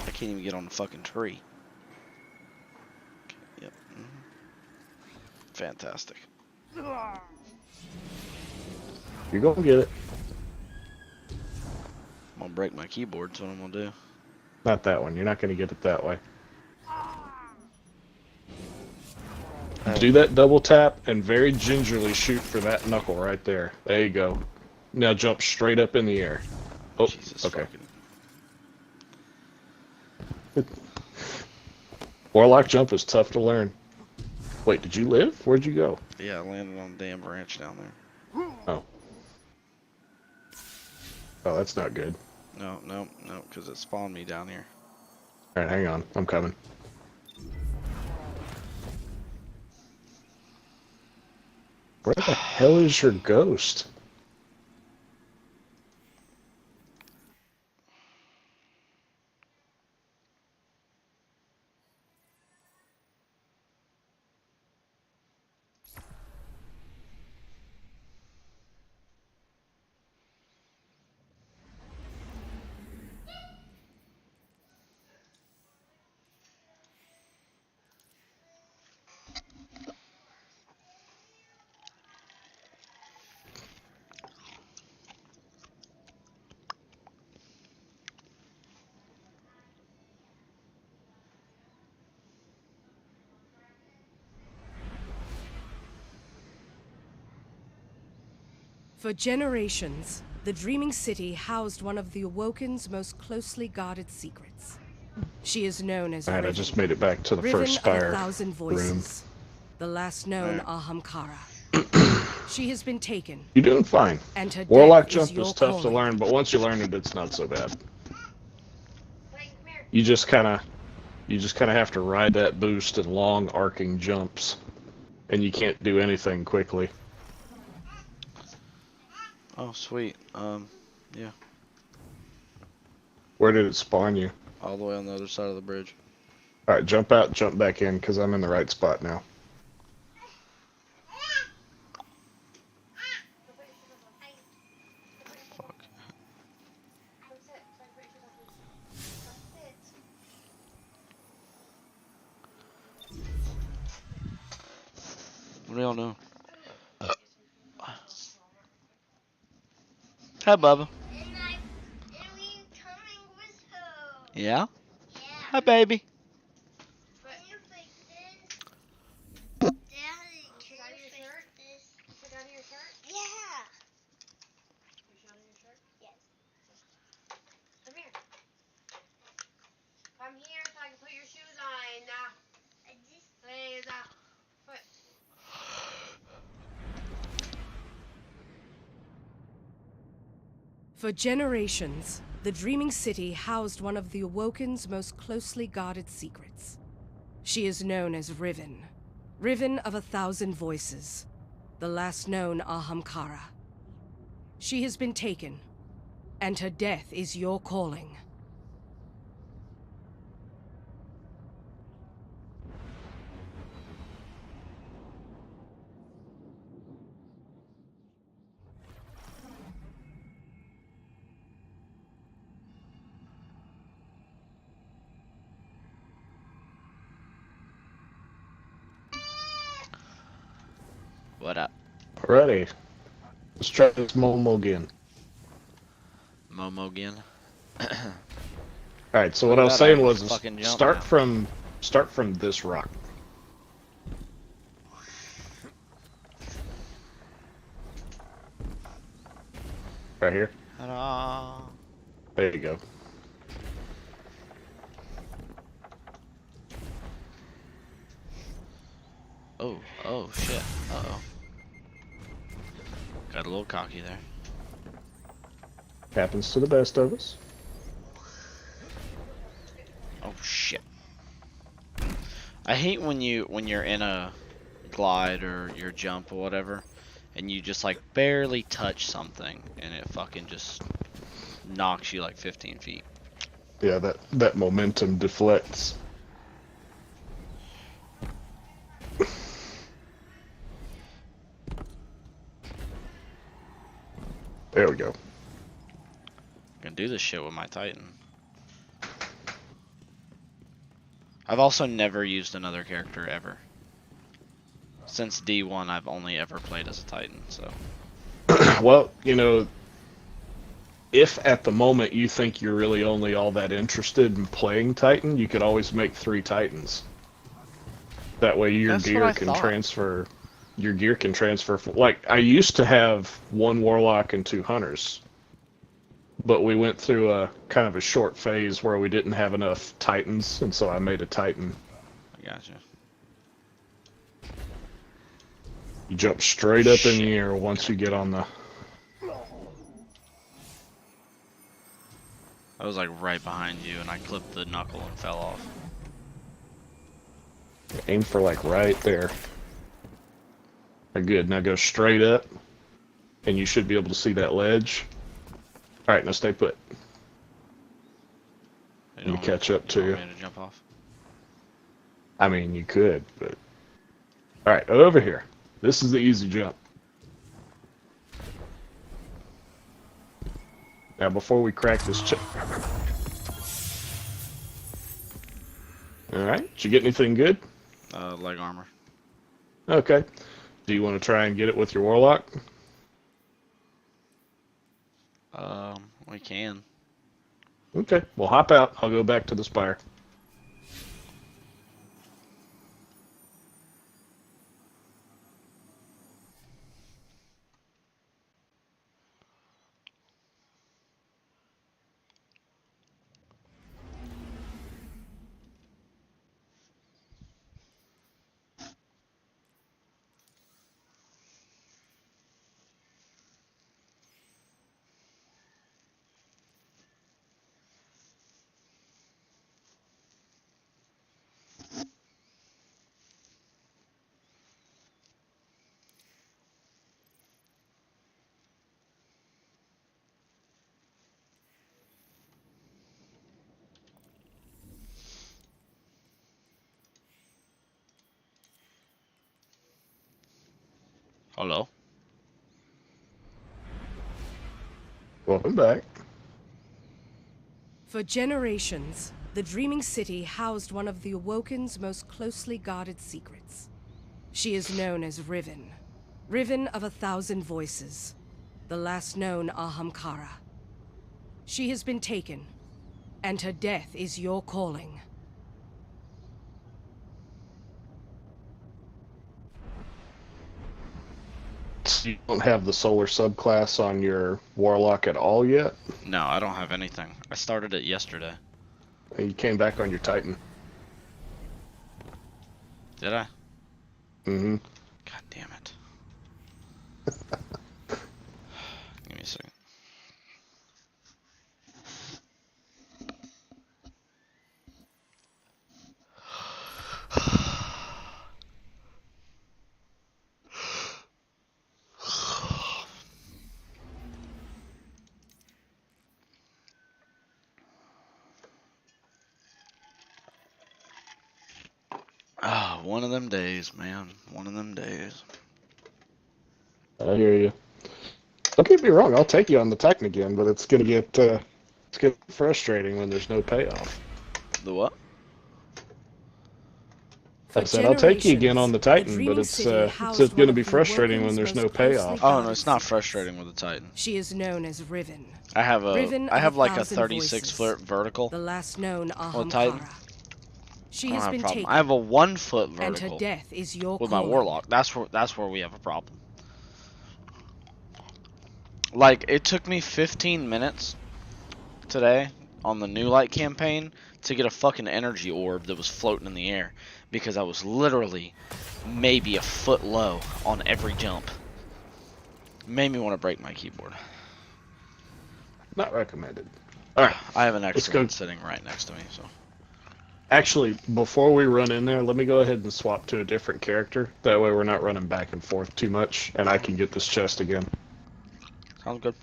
I can't even get on the fucking tree. Okay, yep. Fantastic. You're gonna get it. I'm gonna break my keyboard, that's what I'm gonna do. Not that one. You're not gonna get it that way. Do that double tap and very gingerly shoot for that knuckle right there. There you go. Now jump straight up in the air. Oh, Jesus okay. Fucking... Warlock jump is tough to learn. Wait, did you live? Where'd you go? Yeah, I landed on a damn branch down there. Oh. Oh, that's not good. No, because it spawned me down here. Alright, hang on. I'm coming. Where the hell is your ghost? For generations, the Dreaming City housed one of the Awoken's most closely guarded secrets. She is known as Alright, I Riven. just made it back to the Riven first of fire 1,000 voices, the last known Ahamkara. She has been taken. You're doing fine. And her Warlock death jump is tough to calling. learn, but once you learn it, it's not so bad. You just kind of You just kind of have to ride that boost in long arcing jumps, and you can't do anything quickly. Oh, sweet. Yeah. Where did it spawn you? All the way on the other side of the bridge. Alright, jump out, jump back in, because I'm in the right spot now. Fuck. What do y'all know? Hi, Bubba. Yeah? Hi, baby. For generations, the Dreaming City housed one of the Awoken's most closely guarded secrets. She is known as Riven. Riven of 1,000 Voices, the last known Ahamkara. She has been taken, and her death is your calling. What up? Alrighty. Let's try this Momo again. Momo again. Alright, so Look what at I was that, saying I was fucking jump start now. from this rock. Right here. Ta-da. There you go. Oh shit. Uh-oh. Got a little cocky there. Happens to the best of us. Oh shit. I hate when you're in a glide or your jump or whatever, and you just like barely touch something and it fucking just knocks you like 15 feet. Yeah, that momentum deflects. There we go. I can do this shit with my Titan. I've also never used another character ever. Since D1, I've only ever played as a Titan, so. Well, you know, if at the moment you think you're really only all that interested in playing Titan, you could always make 3 Titans. That way your That's what gear I can thought. transfer. Your gear can transfer. Like, I used to have 1 Warlock and 2 Hunters. But we went through a kind of a short phase where we didn't have enough Titans, and so I made a Titan. I gotcha. You jump straight up in Shit. the air once you get on the... I was like right behind you and I clipped the knuckle and fell off. Aim for like right there. Good, now go straight up, and you should be able to see that ledge. Alright, now stay put. You You catch up to you. want me to jump off? I mean, you could, but... Alright, over here. This is the easy jump. Now, before we crack this Alright, did you get anything good? Leg armor. Okay. Do you want to try and get it with your Warlock? We can. Okay, well hop out. I'll go back to the spire. Hello? Welcome back. For generations, the Dreaming City housed one of the Awoken's most closely guarded secrets. She is known as Riven. Riven of 1,000 Voices. The last known Ahamkara. She has been taken, and her death is your calling. So you don't have the solar subclass on your warlock at all yet? No, I don't have anything. I started it yesterday. You came back on your Titan. Did I? Mm-hmm. God damn it. Give me a second. Ah, one of them days, man. One of them days. I hear you. Don't get me wrong, I'll take you on the Titan again, but it's gonna get frustrating when there's no payoff. The what? I said I'll take you again on the Titan, but it's just gonna be frustrating when there's no payoff. Oh no, it's not frustrating with the Titan. She is known as Riven. I have like a 1,000 36-foot vertical. The last known Well, Titan. Ahamkara. She I don't has have a been problem. taken, I have a 1-foot and vertical her death is your with my calling. warlock. That's where we have a problem. Like, it took me 15 minutes today on the New Light campaign to get a fucking energy orb that was floating in the air because I was literally maybe a foot low on every jump. Made me want to break my keyboard. Not recommended. Alright. I have an extra go. one sitting right next to me, so. Actually, before we run in there, let me go ahead and swap to a different character. That way we're not running back and forth too much, and I can get this chest again. Sounds good.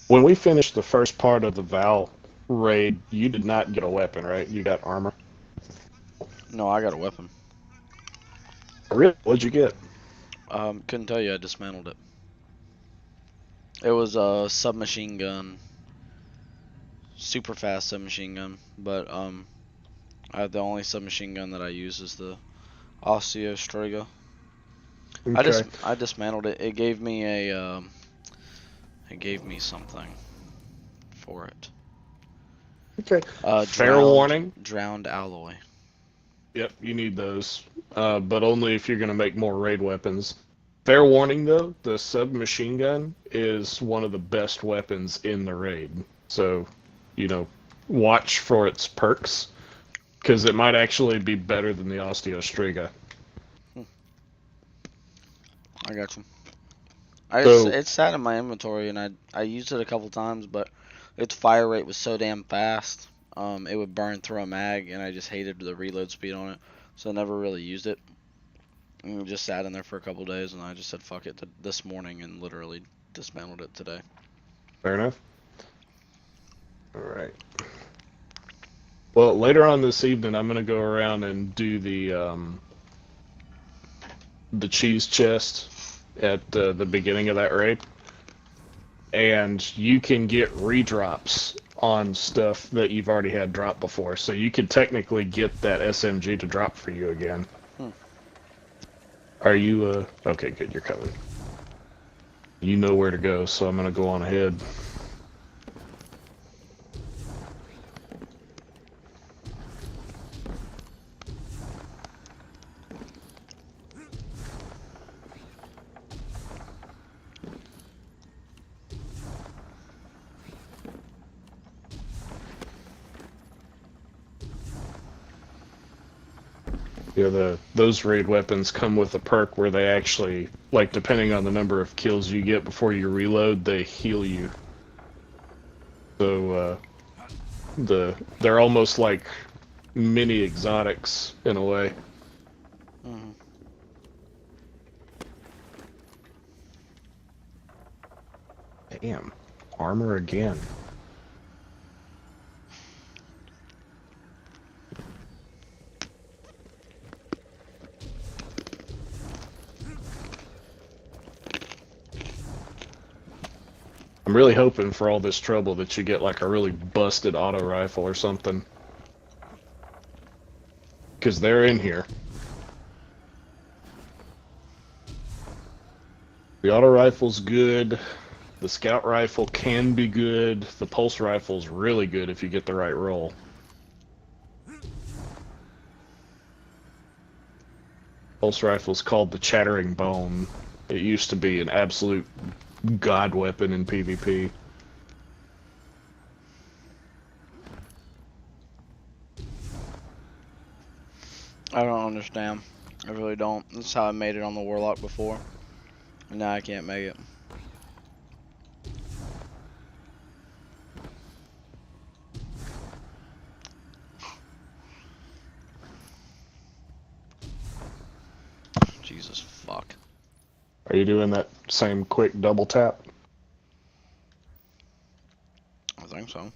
When we finished the first part of the Val raid, you did not get a weapon, right? You got armor. No, I got a weapon. Really? What'd you get? Couldn't tell you. I dismantled it. It was a submachine gun. Super fast submachine gun. But, the only submachine gun that I use is the Osteo Strega. Okay. I dismantled it. It gave me a, something for it. Okay. Fair Drowned- warning. Drowned alloy. Yep, you need those, but only if you're going to make more raid weapons. Fair warning, though, the submachine gun is one of the best weapons in the raid. So, watch for its perks, because it might actually be better than the Osteo Strega. I got you. So- It sat in my inventory, and I used it a couple times, but its fire rate was so damn fast. It would burn through a mag, and I just hated the reload speed on it, so I never really used it. And it just sat in there for a couple days, and I just said fuck it this morning, and literally dismantled it today. Fair enough. Alright. Well, later on this evening, I'm going to go around and do the cheese chest at the beginning of that raid. And you can get redrops on stuff that you've already had drop before. So you could technically get that SMG to drop for you again. Are you, okay, good, you're coming. You know where to go, so I'm going to go on ahead. Yeah, those raid weapons come with a perk where they actually, like, depending on the number of kills you get before you reload, they heal you. So, they're almost like mini exotics in a way. Mm-hmm. Damn, armor again. I'm really hoping for all this trouble that you get like a really busted auto rifle or something. Because they're in here. The auto rifle's good. The scout rifle can be good. The pulse rifle's really good if you get the right roll. Pulse rifle's called the Chattering Bone. It used to be an absolute god weapon in PvP. I don't understand. I really don't. This is how I made it on the Warlock before. And now I can't make it. Jesus fuck. Are you doing that same quick double tap? I think so.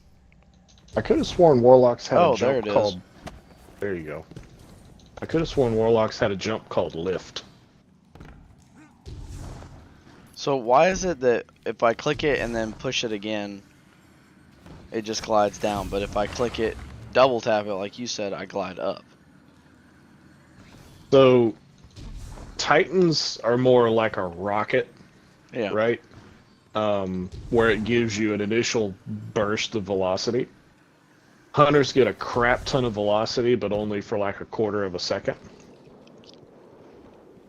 I could have sworn Warlocks had a Oh, there jump it is. called... There you go. I could have sworn Warlocks had a jump called Lift. So why is it that if I click it and then push it again, it just glides down, but if I click it, double tap it like you said, I glide up? So, Titans are more like a rocket, Yeah. right? Where it gives you an initial burst of velocity. Hunters get a crap ton of velocity, but only for like a quarter of a second.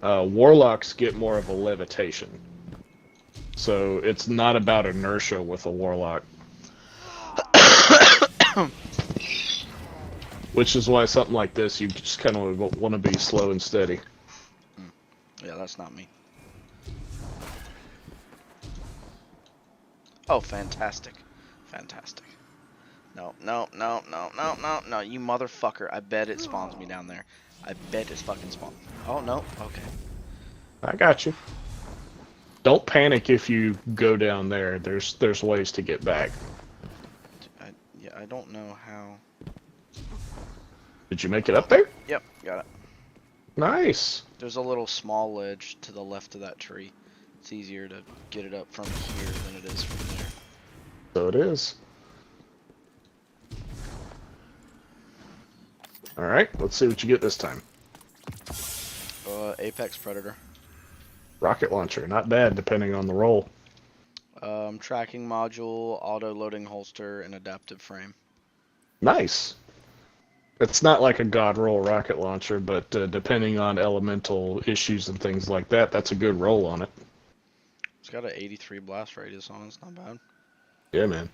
Warlocks get more of a levitation. So it's not about inertia with a Warlock. Which is why something like this, you just kind of want to be slow and steady. Yeah, that's not me. Oh, fantastic. Fantastic. No, no, no, no, no, no, no, you motherfucker. I bet it spawns me down there. I bet it's fucking spawn. Oh, no, okay. I got you. Don't panic if you go down there. There's ways to get back. Yeah, I don't know how. Did you make it up there? Yep, got it. Nice. There's a little small ledge to the left of that tree. It's easier to get it up from here than it is from there. So it is. Alright, let's see what you get this time. Apex Predator. Rocket launcher, not bad depending on the roll. Tracking module, auto loading holster, and adaptive frame. Nice. It's not like a god roll rocket launcher, but depending on elemental issues and things like that, that's a good roll on it. It's got an 83 blast radius on it, it's not bad. Yeah, man.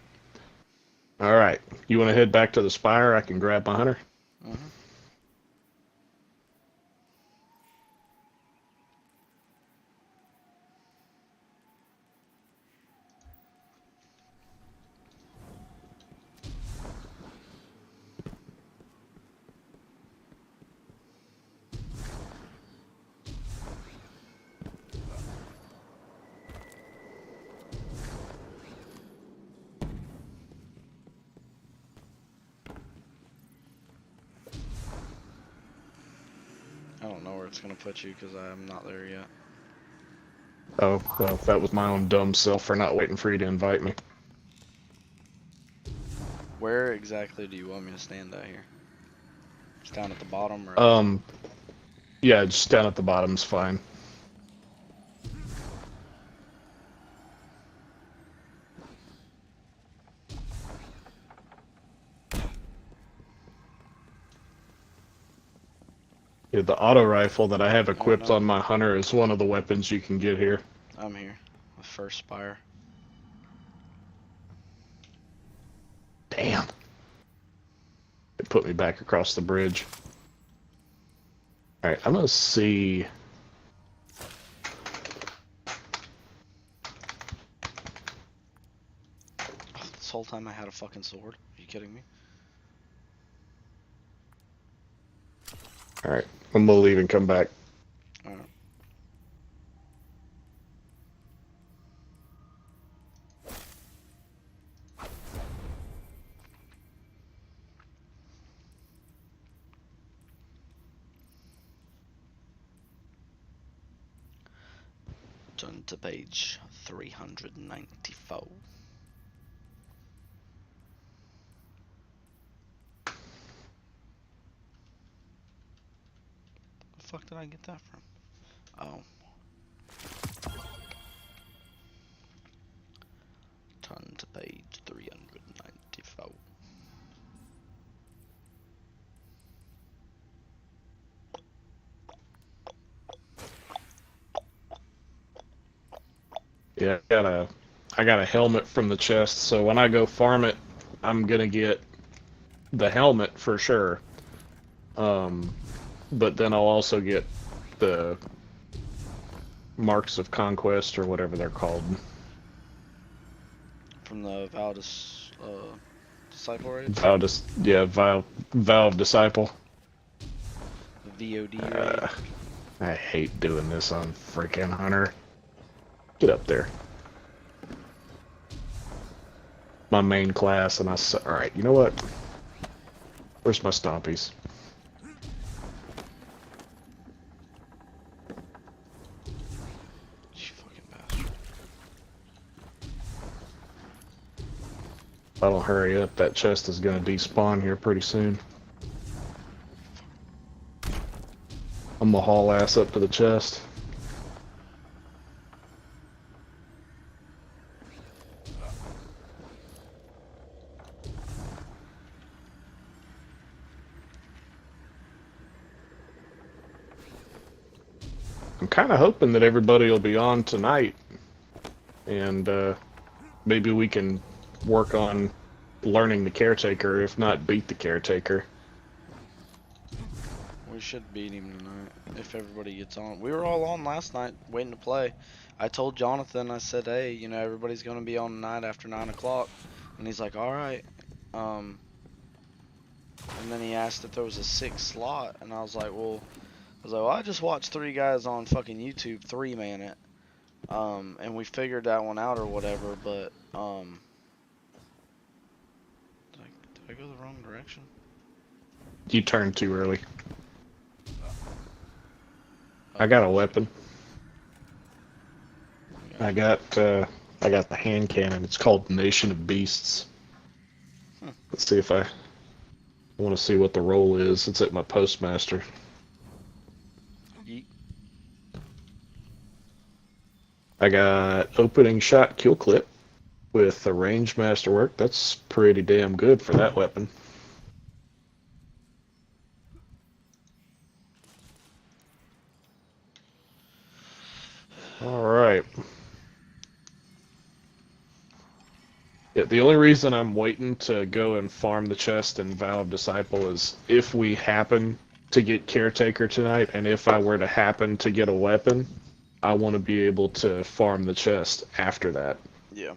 Alright, you want to head back to the spire? I can grab my hunter. Mm-hmm. I don't know where it's gonna put you because I'm not there yet. Oh, well, that was my own dumb self for not waiting for you to invite me. Where exactly do you want me to stand out here? Just down at the bottom? Or Yeah, just down at the bottom's fine. Yeah, the auto rifle that I have equipped on my hunter is one of the weapons you can get here. I'm here. The first spire. Damn. It put me back across the bridge. Alright, I'm gonna see. This whole time I had a fucking sword. Are you kidding me? Alright, I'm gonna leave and come back. Alright. Turn to page 394. The fuck did I get that from? Oh. Turn to page 394. Yeah, I got a helmet from the chest, so when I go farm it, I'm gonna get the helmet for sure. But then I'll also get the Marks of Conquest or whatever they're called. From the Disciple raid? Valve Disciple. The VOD raid? I hate doing this on freaking Hunter. Get up there. My main class, and alright, you know what? Where's my stompies? You fucking bastard. If I don't hurry up, that chest is gonna despawn here pretty soon. I'm gonna haul ass up to the chest. I'm kind of hoping that everybody will be on tonight, and maybe we can work on learning the Caretaker, if not beat the Caretaker. We should beat him tonight, if everybody gets on. We were all on last night, waiting to play. I told Jonathan, I said, hey, you know, everybody's going to be on tonight after 9 o'clock. And he's like, alright. And then he asked if there was a 6th slot, and I was like, well, I just watched 3 guys on fucking YouTube 3-man it. And we figured that one out or whatever, but, did I go the wrong direction? You turned too early. I got a weapon. I got the hand cannon. It's called Nation of Beasts. Let's see if I want to see what the roll is. It's at my postmaster. Yeet. I got opening shot kill clip with a range masterwork. That's pretty damn good for that weapon. Alright. Yeah, the only reason I'm waiting to go and farm the chest in Valve Disciple is if we happen to get Caretaker tonight, and if I were to happen to get a weapon, I want to be able to farm the chest after that. Yeah.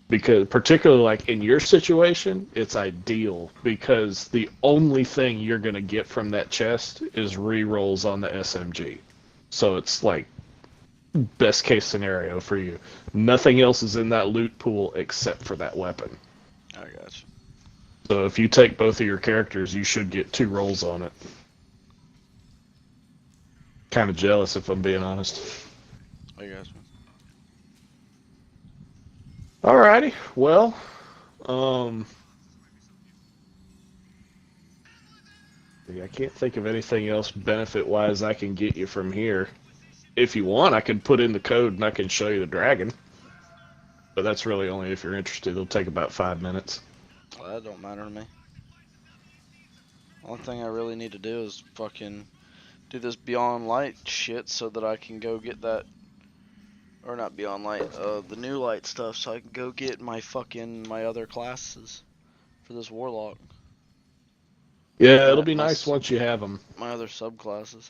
Because particularly like in your situation, it's ideal because the only thing you're going to get from that chest is rerolls on the SMG. So it's like best case scenario for you. Nothing else is in that loot pool except for that weapon. I got you. So if you take both of your characters, you should get 2 rolls on it. Kind of jealous if I'm being honest. I got you. Alrighty, well, I can't think of anything else benefit-wise I can get you from here. If you want, I can put in the code and I can show you the dragon. But that's really only if you're interested. It'll take about 5 minutes. Well, that don't matter to me. Only thing I really need to do is fucking do this Beyond Light shit so that I can go get that, or not Beyond Light, the new light stuff, so I can go get my other classes for this Warlock. Yeah, it'll be nice once you have them. My other subclasses.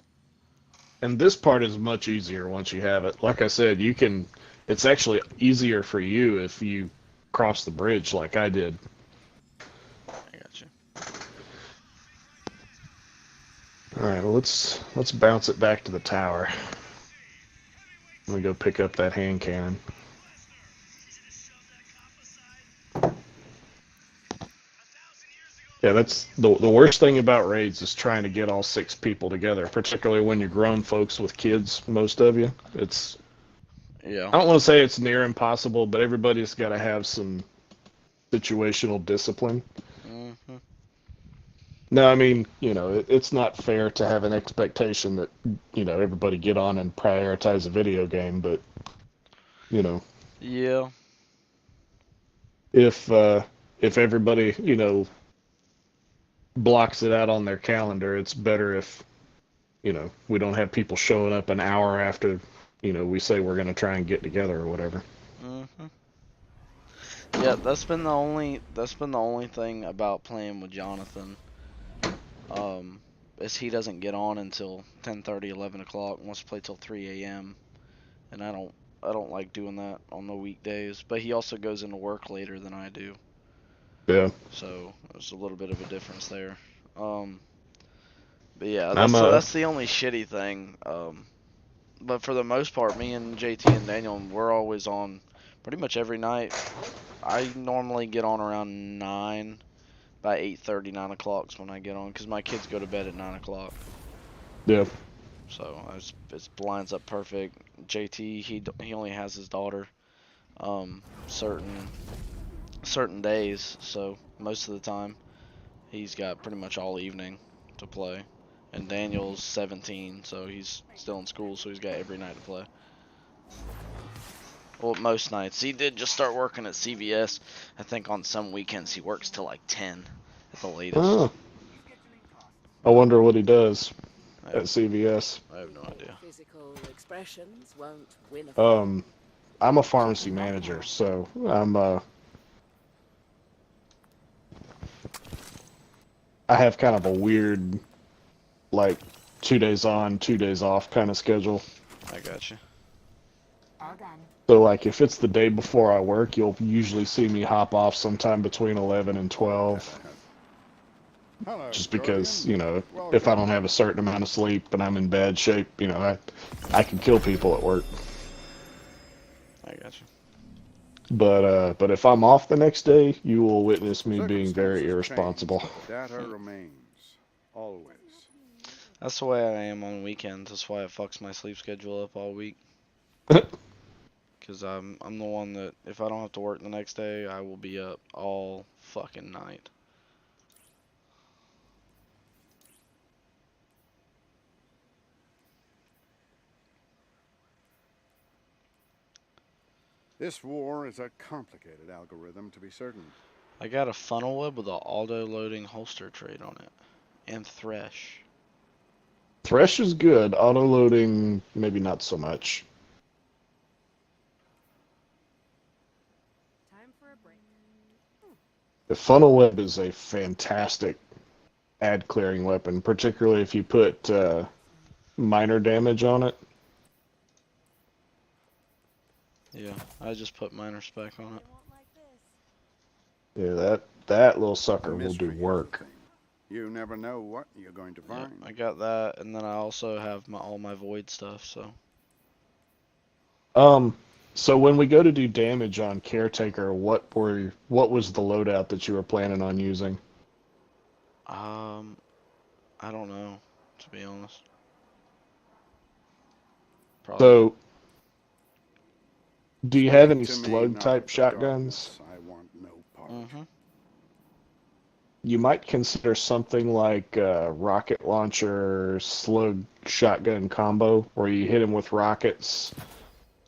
And this part is much easier once you have it. Like I said, you can. It's actually easier for you if you cross the bridge like I did. I got you. All right, well, let's bounce it back to the tower. Let me go pick up that hand cannon. Yeah, that's the worst thing about raids is trying to get all 6 people together, particularly when you're grown folks with kids, most of you. It's Yeah. I don't want to say it's near impossible, but everybody's got to have some situational discipline. Mm-hmm. No, I mean, it's not fair to have an expectation that, everybody get on and prioritize a video game, but, Yeah. if everybody, blocks it out on their calendar, it's better if, we don't have people showing up an hour after, we say we're going to try and get together or whatever. Mm-hmm. Yeah, that's been the only thing about playing with Jonathan. Is he doesn't get on until 10:30, 11 o'clock, wants to play till 3 a.m. And I don't like doing that on the weekdays, but he also goes into work later than I do. Yeah. So there's a little bit of a difference there. But yeah, that's the only shitty thing. But for the most part, me and JT and Daniel, we're always on pretty much every night. I normally get on around 9. By 8:30, 9 o'clock is when I get on, because my kids go to bed at 9 o'clock. Yeah. So it lines up perfect. JT, he only has his daughter certain days, so most of the time he's got pretty much all evening to play. And Daniel's 17, so he's still in school, so he's got every night to play. Well, most nights. He did just start working at CVS. I think on some weekends he works till like 10 at the latest. Oh. I wonder what he does at CVS. I have no idea. Physical expressions won't win I'm a pharmacy manager, so I have kind of a weird, like, 2 days on, 2 days off kind of schedule. I got you. All done. So, like, if it's the day before I work, you'll usually see me hop off sometime between 11 and 12. Hello, Just because, Guardian. if I don't have a certain amount of sleep and I'm in bad shape, I can kill people at work. I got you. But if I'm off the next day, you will witness me being very irresponsible. Data remains, always. That's the way I am on weekends. That's why it fucks my sleep schedule up all week. Because I'm the one that, if I don't have to work the next day, I will be up all fucking night. This war is a complicated algorithm, to be certain. I got a funnel web with an auto-loading holster trait on it. And Thresh. Thresh is good. Auto-loading, maybe not so much. Time for a break. The funnel web is a fantastic ad-clearing weapon, particularly if you put minor damage on it. Yeah, I just put minor spec on it. Yeah, that little sucker will do work. You never know what you're going to find. Yeah, I got that, and then I also have all my void stuff, so. So when we go to do damage on Caretaker, what was the loadout that you were planning on using? I don't know, to be honest. Probably. So, do you have any To me, slug not type the shotguns? darkness. I want no part. Mm-hmm. You might consider something like a rocket launcher slug shotgun combo, where you hit him with rockets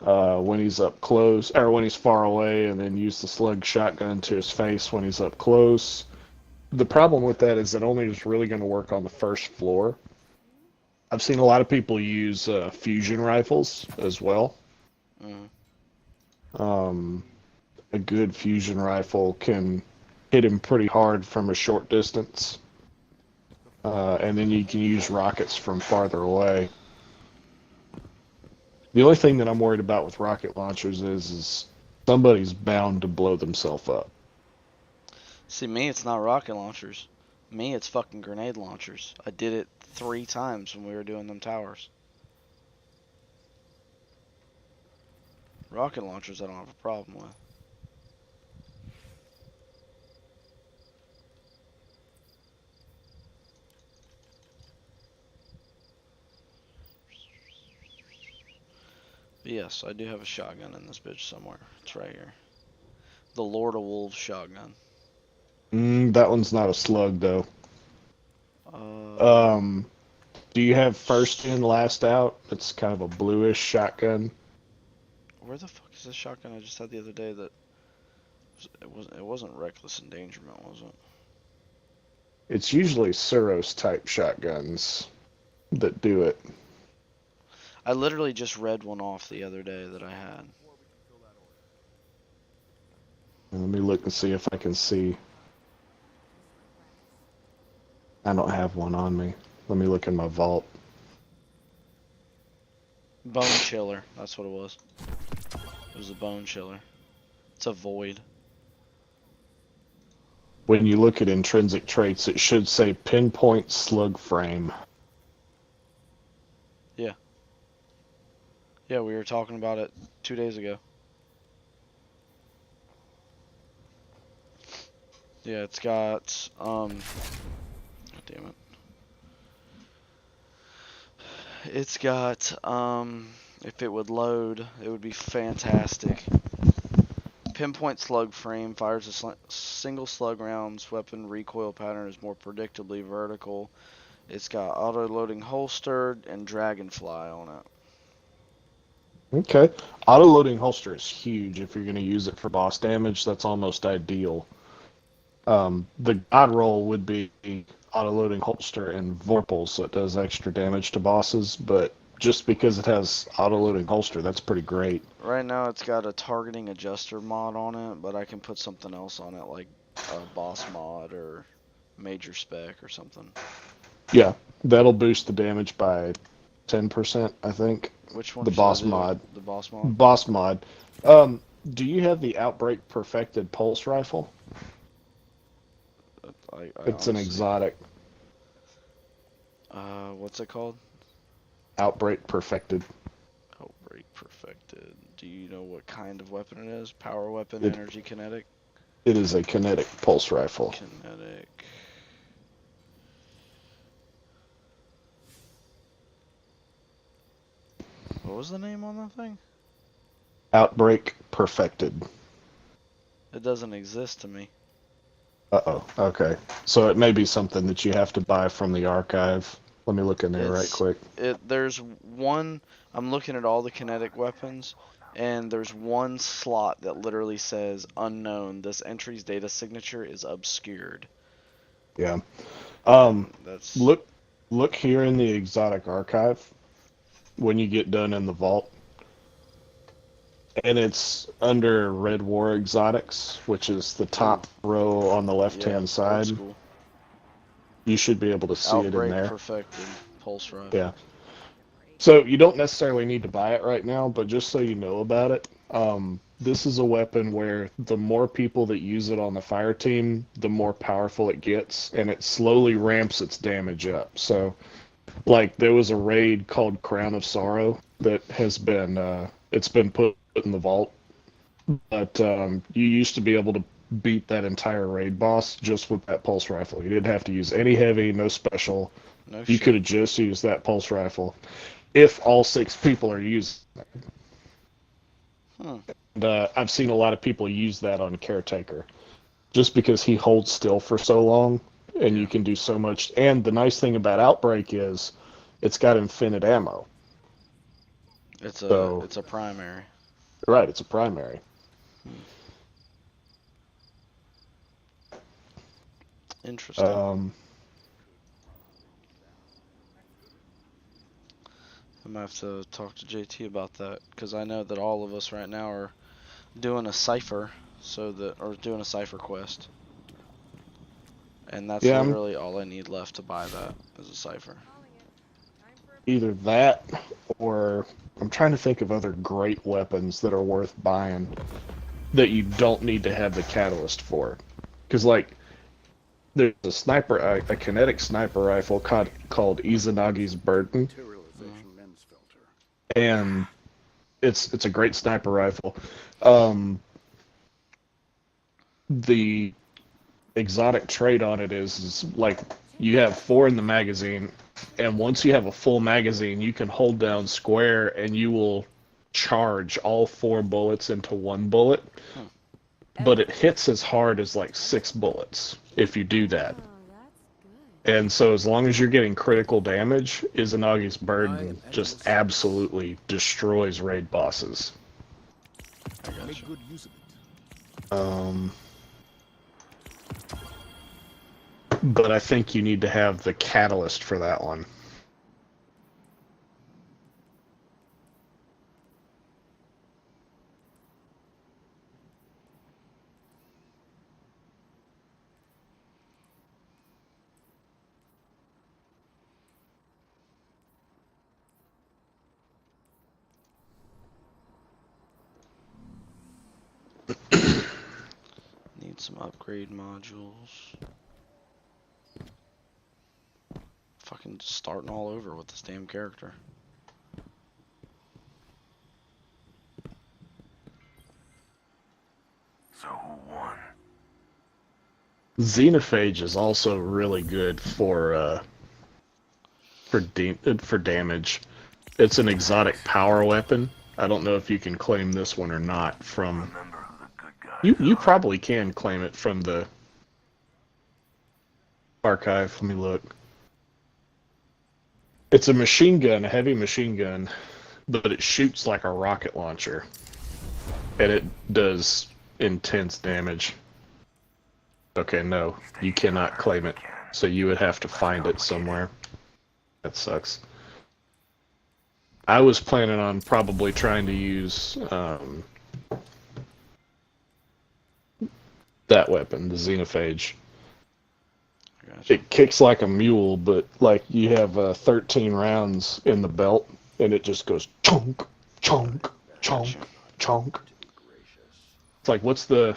when he's up close, or when he's far away, and then use the slug shotgun to his face when he's up close. The problem with that is it only is really going to work on the first floor. I've seen a lot of people use fusion rifles as well. Mm. A good fusion rifle can hit him pretty hard from a short distance. and then you can use rockets from farther away. The only thing that I'm worried about with rocket launchers is somebody's bound to blow themselves up. See, me, it's not rocket launchers. Me, it's fucking grenade launchers. I did it 3 times when we were doing them towers. Rocket launchers I don't have a problem with. But yes, I do have a shotgun in this bitch somewhere. It's right here. The Lord of Wolves shotgun. That one's not a slug, though. Do you have first in, last out? It's kind of a bluish shotgun. Where the fuck is this shotgun I just had the other day that... It wasn't Reckless Endangerment, was it? It's usually Suros type shotguns that do it. I literally just read one off the other day that I had. Let me look and see if I can see. I don't have one on me. Let me look in my vault. Bone Chiller, that's what it was. It was a Bone Chiller. It's a Void. When you look at intrinsic traits, it should say pinpoint slug frame. Yeah. Yeah, we were talking about it 2 days ago. Yeah, it's got, God damn it. It's got, if it would load, it would be fantastic. Pinpoint slug frame, fires a single slug rounds, weapon recoil pattern is more predictably vertical. It's got auto-loading holster and dragonfly on it. Okay. Auto-loading holster is huge if you're going to use it for boss damage. That's almost ideal. The god roll would be auto-loading holster and Vorpal, so it does extra damage to bosses, but just because it has auto-loading holster, that's pretty great. Right now it's got a targeting adjuster mod on it, but I can put something else on it, like a boss mod or major spec or something. Yeah, that'll boost the damage by 10%, I think. Which one? The boss mod. The boss mod? Boss mod. Do you have the Outbreak Perfected Pulse Rifle? It's an exotic. What's it called? Outbreak Perfected. Outbreak Perfected. Do you know what kind of weapon it is? Power weapon, energy, kinetic? It is a kinetic pulse rifle. Kinetic. What was the name on that thing? Outbreak Perfected. It doesn't exist to me. Uh-oh. Okay. So it may be something that you have to buy from the archive. Let me look in there right quick. There's one... I'm looking at all the kinetic weapons, and there's one slot that literally says, unknown. This entry's data signature is obscured. Yeah. That's... Look here in the exotic archive when you get done in the vault. And it's under Red War Exotics, which is the top row on the left-hand side. You should be able to see it in there. Outbreak Perfected Pulse Rifle. Yeah. So you don't necessarily need to buy it right now, but just so you know about it, this is a weapon where the more people that use it on the fire team, the more powerful it gets, and it slowly ramps its damage up. So, like, there was a raid called Crown of Sorrow that has been, it's been put in the vault, but you used to be able to beat that entire raid boss just with that pulse rifle. You didn't have to use any heavy, no special. You could have just used that pulse rifle if all 6 people are using it. And, I've seen a lot of people use that on Caretaker just because he holds still for so long and you can do so much. And the nice thing about Outbreak is it's got infinite ammo. It's a primary. Right, it's a primary. Interesting. I'm gonna have to talk to JT about that because I know that all of us right now are doing a cipher, or doing a cipher quest, And that's Yeah, literally all I need left to buy that is a Cypher. either that or I'm trying to think of other great weapons that are worth buying that you don't need to have the catalyst for. Because, like, there's a kinetic sniper rifle called Izanagi's Burden, Materialization lens filter. and it's a great sniper rifle. The exotic trait on it is like you have 4 in the magazine, and once you have a full magazine, you can hold down square and you will charge all 4 bullets into 1 bullet. But it hits as hard as like 6 bullets if you do that. And so as long as you're getting critical damage, Izanagi's Burden just absolutely destroys raid bosses. Make good use of it. But I think you need to have the catalyst for that one. Need some upgrade modules. Fucking just starting all over with this damn character. So who won? Xenophage is also really good for damage. It's an exotic power weapon. I don't know if you can claim this one or not from. You probably can claim it from the archive. Let me look. It's a machine gun, a heavy machine gun, but it shoots like a rocket launcher, and it does intense damage. Okay, no, you cannot claim it, so you would have to find it somewhere. That sucks. I was planning on probably trying to use that weapon, the Xenophage. Gotcha. It kicks like a mule, but like you have 13 rounds in the belt, and it just goes chunk, chunk, chunk, chunk. It's like what's the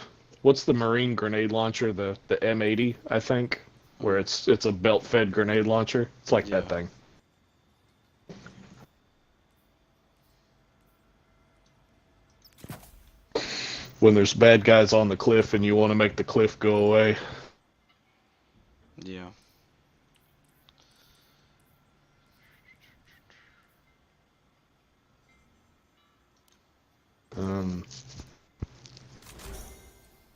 Marine grenade launcher? The M80, I think, where it's a belt-fed grenade launcher. It's like that thing. When there's bad guys on the cliff and you want to make the cliff go away. Yeah.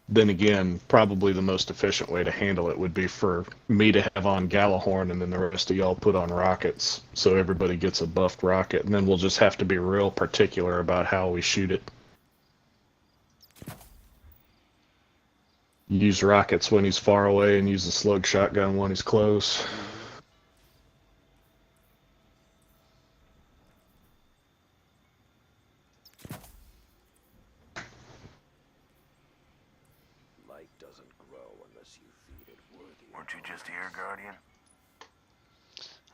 Then again, probably the most efficient way to handle it would be for me to have on Galahorn and then the rest of y'all put on rockets, so everybody gets a buffed rocket, and then we'll just have to be real particular about how we shoot it. Use rockets when he's far away and use the slug shotgun when he's close. Light doesn't grow unless you feed it worthy. Weren't you just here, Guardian?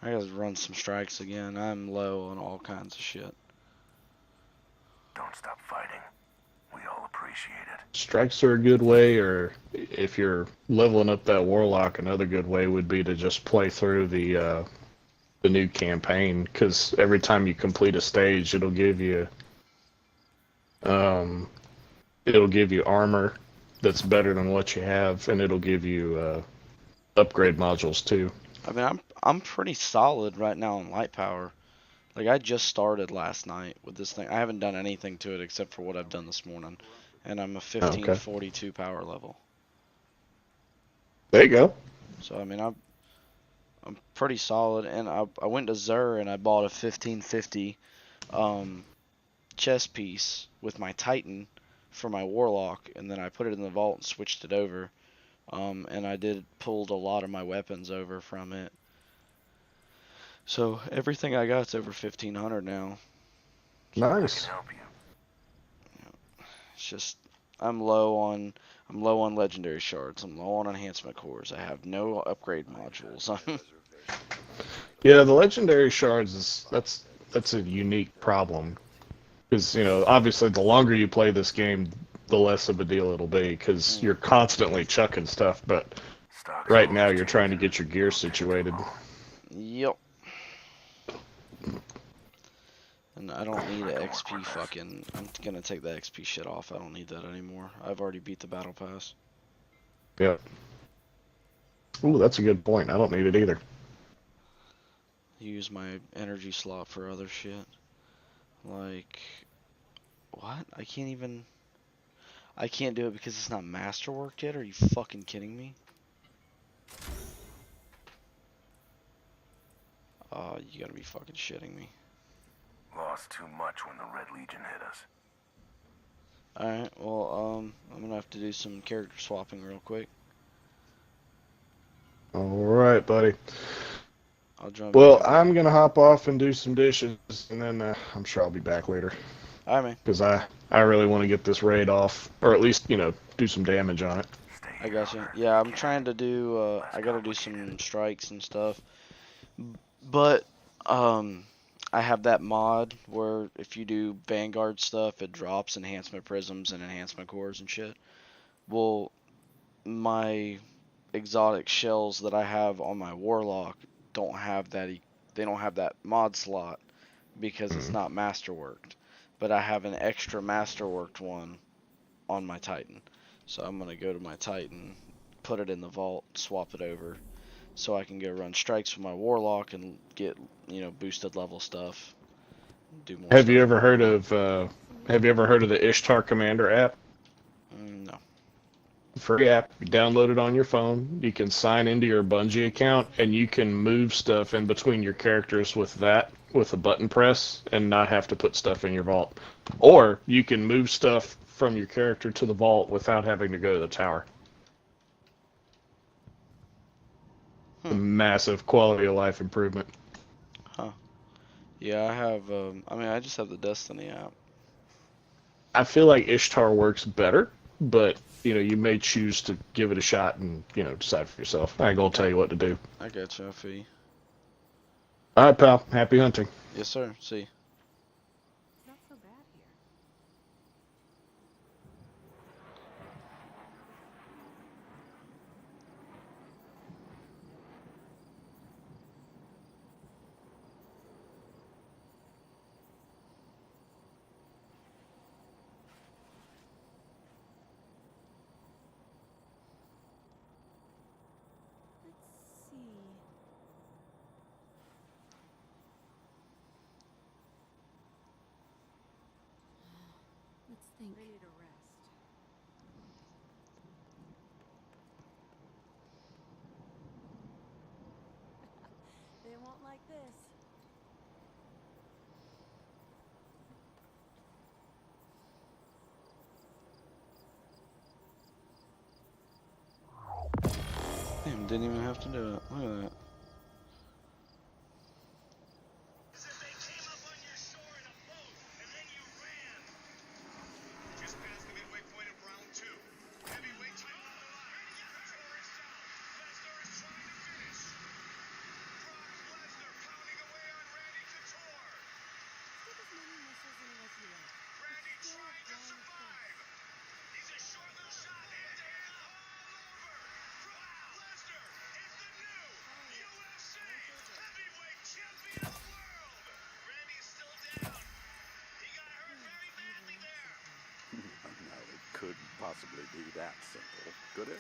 I gotta run some strikes again. I'm low on all kinds of shit. Don't stop fighting. We all appreciate it. Strikes are a good way, or if you're leveling up that warlock, another good way would be to just play through the new campaign, because every time you complete a stage, it'll give you armor that's better than what you have, and it'll give you upgrade modules too. I mean, I'm pretty solid right now on light power. Like, I just started last night with this thing. I haven't done anything to it except for what I've done this morning. And I'm a 1542 power level. There you go. So, I mean, I'm pretty solid. And I went to Xur and I bought a 1550 chest piece with my Titan for my Warlock. And then I put it in the vault and switched it over. And I pulled a lot of my weapons over from it. So everything I got's over 1500 now. Nice. Help you. It's just I'm low on legendary shards. I'm low on enhancement cores. I have no upgrade modules. Yeah, the legendary shards that's a unique problem. Because, you know, obviously the longer you play this game, the less of a deal it'll be, because you're constantly chucking stuff, but right now you're trying to get your gear situated. Yep. And I don't need an XP fucking... I'm gonna take the XP shit off. I don't need that anymore. I've already beat the battle pass. Yep. Ooh, that's a good point. I don't need it either. Use my energy slot for other shit. Like... What? I can't do it because it's not masterworked yet? Are you fucking kidding me? Oh, you gotta be fucking shitting me. Lost too much when the Red Legion hit us. Alright, well, I'm gonna have to do some character swapping real quick. Alright, buddy. I'll jump Well, I'm gonna hop off and do some dishes, and then I'm sure I'll be back later. Alright, man. Because I really want to get this raid off, or at least, you know, do some damage on it. I gotcha. Yeah, I'm trying to do, I gotta do some strikes and stuff. But, I have that mod where if you do Vanguard stuff, it drops enhancement prisms and enhancement cores and shit. Well, my exotic shells that I have on my Warlock don't have that, they don't have that mod slot because it's not masterworked. But I have an extra masterworked one on my Titan. So I'm going to go to my Titan, put it in the vault, swap it over, so I can go run strikes with my Warlock and get, you know, boosted level stuff. Do more Have stuff. you ever heard of the Ishtar Commander app? No. Free app. You download it on your phone. You can sign into your Bungie account, and you can move stuff in between your characters with a button press and not have to put stuff in your vault. Or you can move stuff from your character to the vault without having to go to the tower. A massive quality of life improvement. Huh. Yeah, I have, I just have the Destiny app. I feel like Ishtar works better, but, you know, you may choose to give it a shot and, you know, decide for yourself. I ain't gonna tell you what to do. I got you, I feel you. Alright, pal. Happy hunting. Yes, sir. See you. Ready to rest. They won't like this. Damn, didn't even have to do it. Look at that. Now, it couldn't possibly be that simple, could it?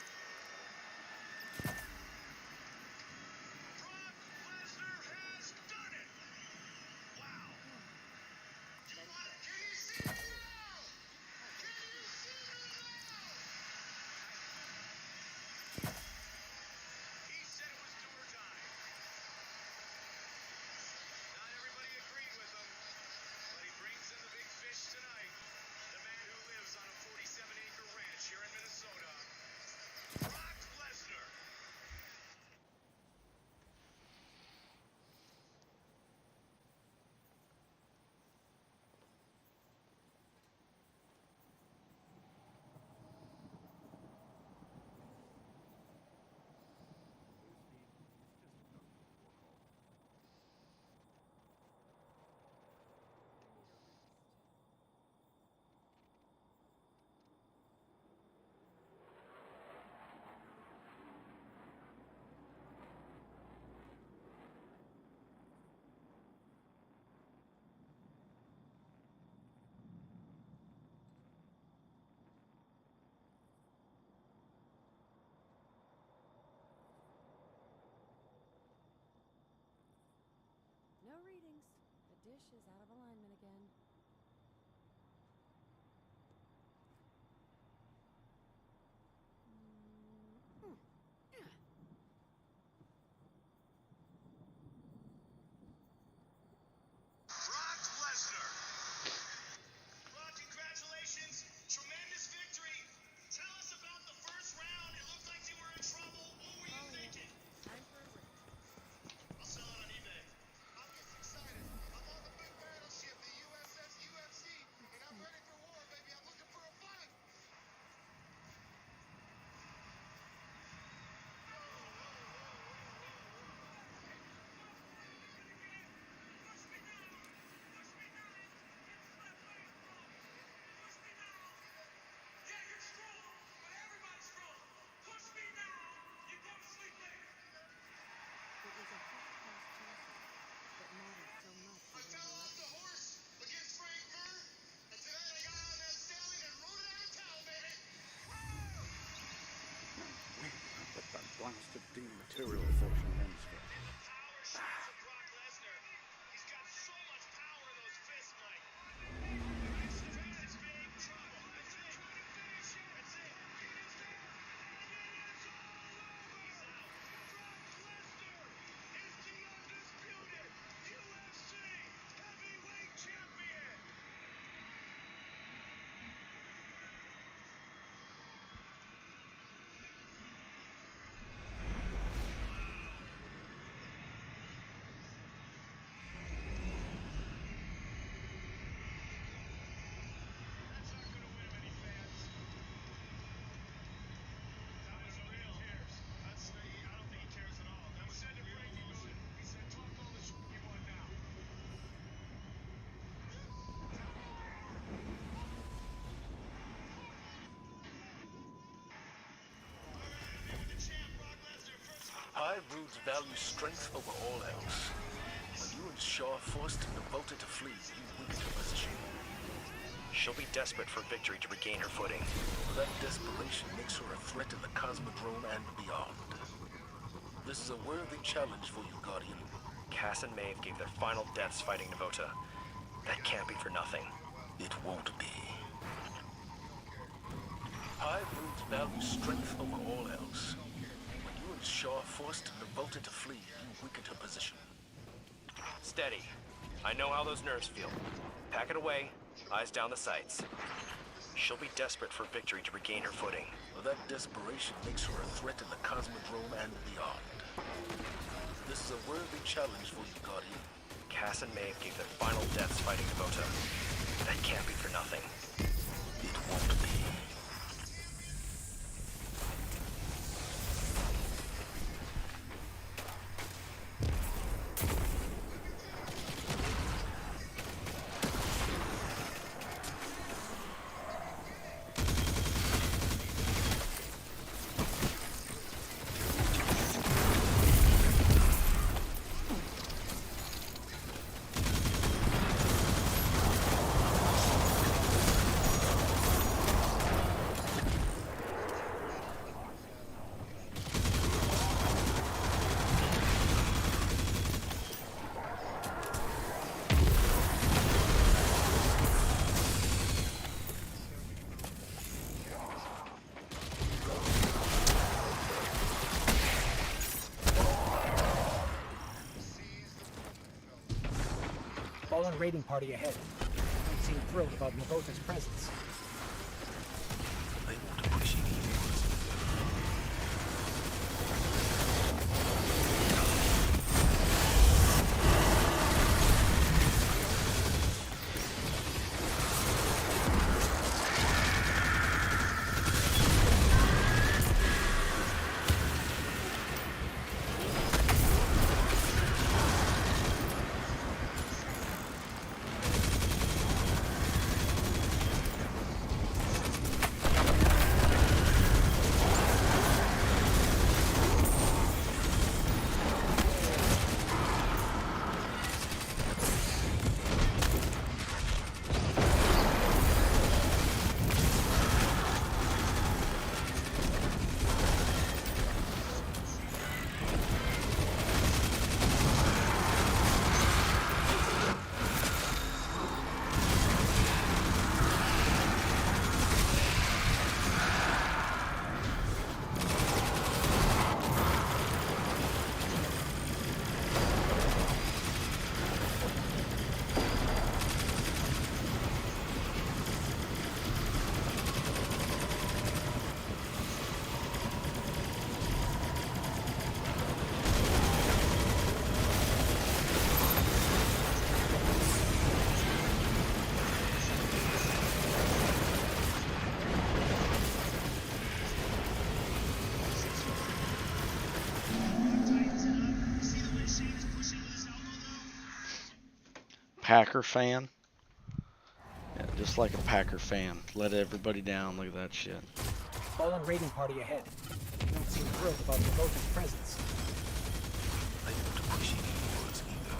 dish is out of alignment again. Brock Lesnar! Brock, congratulations! Tremendous victory! Tell us about the first round. It looked like you were in trouble. What were you thinking? Time for a break. I'll sell it on eBay. I'm just excited. I'm on the big battleship, the USS UFC, and I'm ready for war, baby. I'm looking for a fight. Yeah, you're strong, but everybody's strong. Push me now. You go to sleep later. It was a half-past chance that mattered so much I for fell off the horse against Frank Burr, and tonight I got on that stallion and rode it out of town, baby. But that blasted dematerial fortune ends for Power shots of Brock Lesnar. He's got so much power in those fists, Mike. This is big trouble. That's it. That's it. It is there. And it is all over. He's out. Brock Lesnar is the undisputed UFC heavyweight champion. That's not gonna win many fans. That was real cares. I don't think he cares at all. That was said to Frankie Moon. He said, talk all the shit you want now. All right, I'm here with the champ, Brock Lesnar. First High Roots value strength over all else. When you and Shaw are forced and devoted to flee, you weaken her position. She'll be desperate for victory to regain her footing. That desperation makes her a threat in the Cosmodrome and beyond. This is a worthy challenge for you, Guardian. Cass and Maeve gave their final deaths fighting Navota. That can't be for nothing. It won't be. High Roots value strength over all else. When you and Shaw are forced and devoted to flee, you weaken her position. Steady. I know how those nerves feel. Pack it away. Eyes down the sights. She'll be desperate for victory to regain her footing. That desperation makes her a threat in the Cosmodrome and beyond. This is a worthy challenge for you, Guardian. Cass and Maeve gave their final deaths fighting Navota. That can't be for nothing. It won't be. Fallen raiding party ahead. Don't seem thrilled about Navota's presence. They won't appreciate either. Packer fan. Yeah, just like a Packer fan. Let everybody down. Look at that shit. Fallen raiding party ahead. You don't seem thrilled about Navota's presence. I don't appreciate your words either.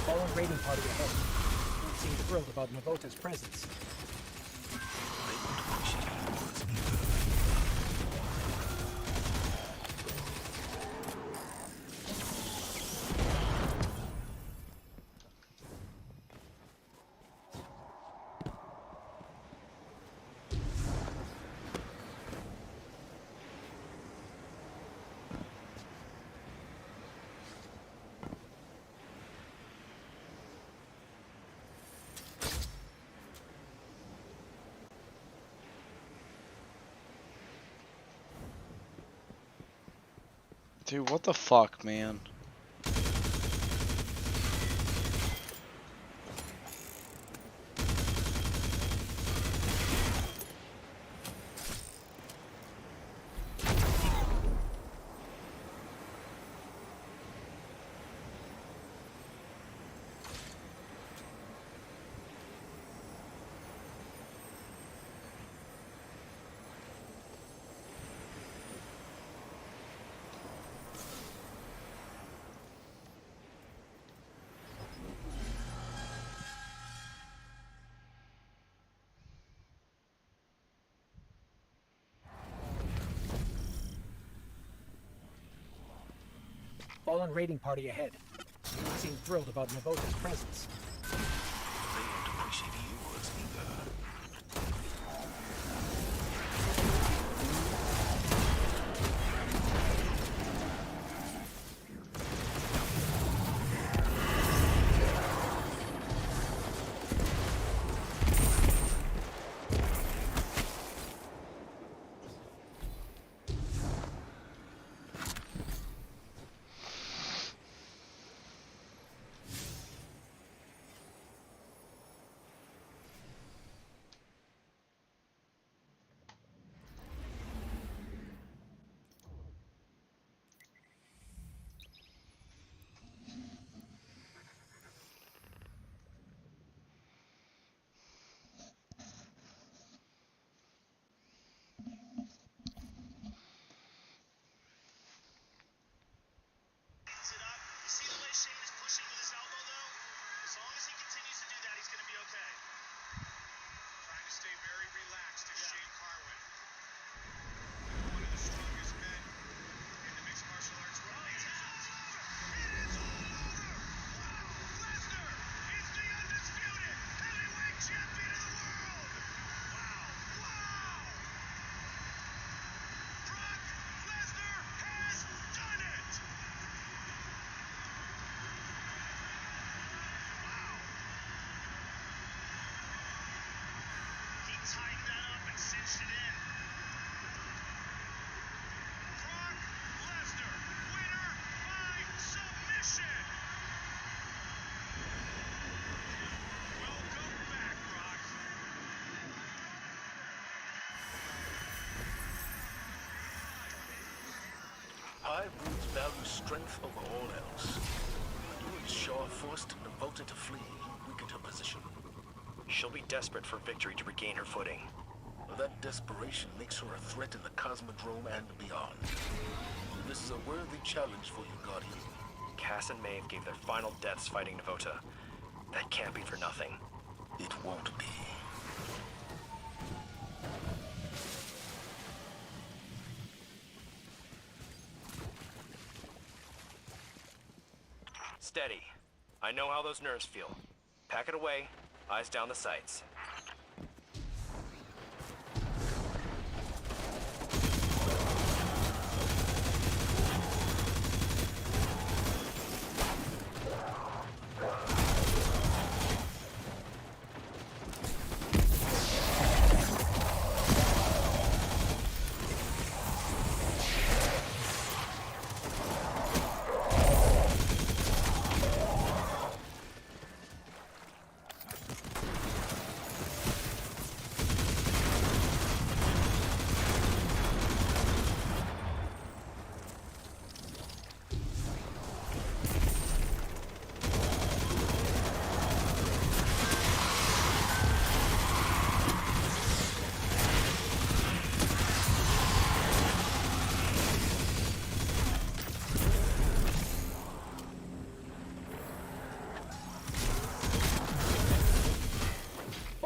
Fallen raiding party ahead. You don't seem thrilled about Navota's presence. I don't appreciate your words either. Dude, what the fuck, man? Fallen raiding party ahead. You don't seem thrilled about Navota's presence. They don't appreciate your words either. Hive roots value strength over all else. When you and Shaw forced Nevolta to flee, you weakened her position. She'll be desperate for victory to regain her footing. Well, that desperation makes her a threat in the Cosmodrome and beyond. This is a worthy challenge for you, Guardian. Cass and Maeve gave their final deaths fighting Navota. That can't be for nothing. It won't be. Steady. I know how those nerves feel. Pack it away, eyes down the sights.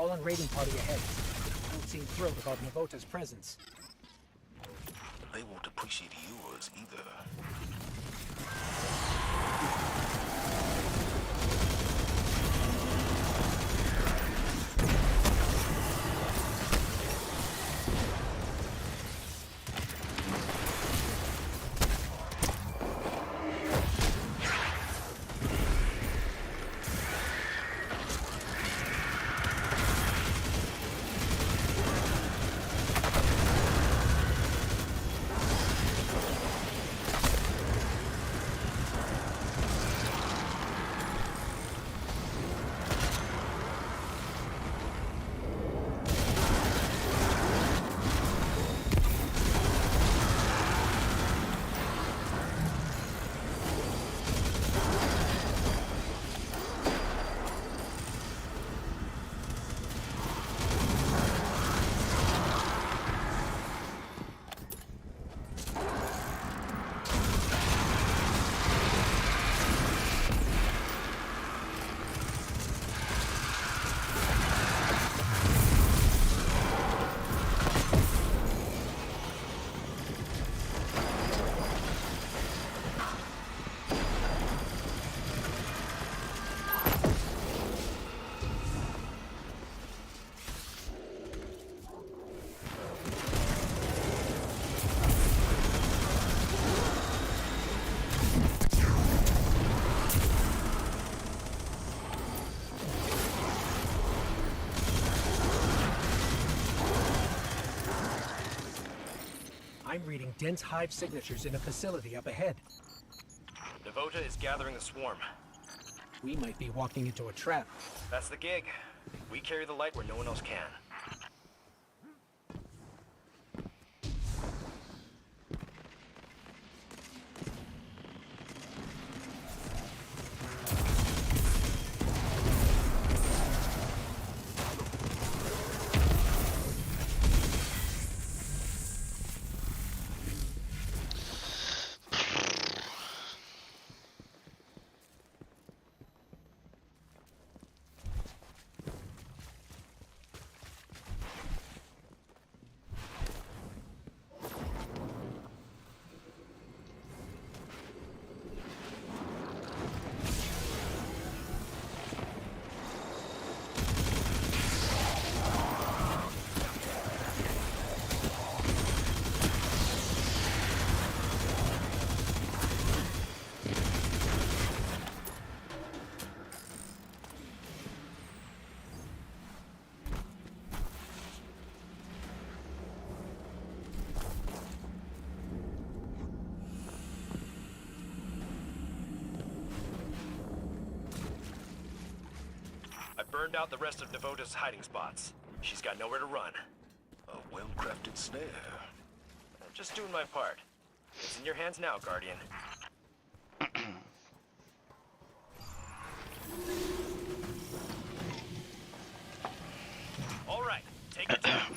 Fallen raiding party ahead. Don't seem thrilled about Navota's presence. They won't appreciate yours either. I'm reading dense hive signatures in a facility up ahead. Navota is gathering the swarm. We might be walking into a trap. That's the gig. We carry the light where no one else can. I burned out the rest of Navota's hiding spots. She's got nowhere to run. A well-crafted snare. Just doing my part. It's in your hands now, Guardian. All right, take your time.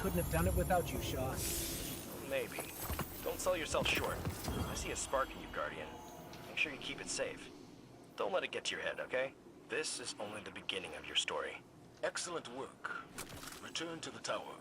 Couldn't have done it without you, Shaw. Maybe. Don't sell yourself short. I see a spark in you, Guardian. Make sure you keep it safe. Don't let it get to your head, okay? This is only the beginning of your story. Excellent work. Return to the tower.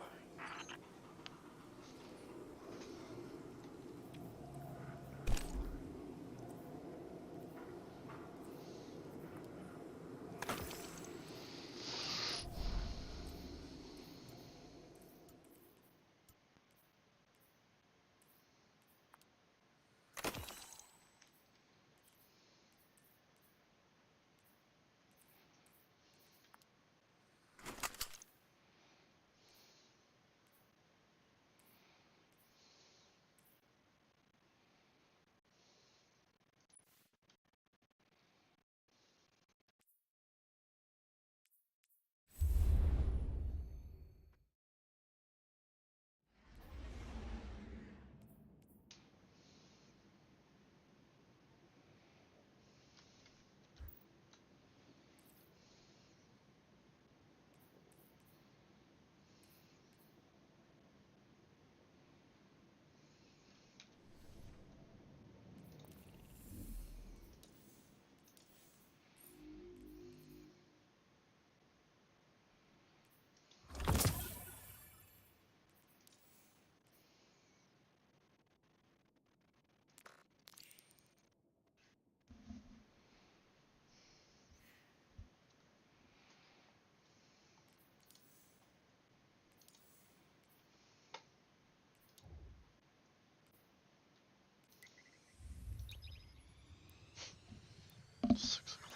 6 o'clock.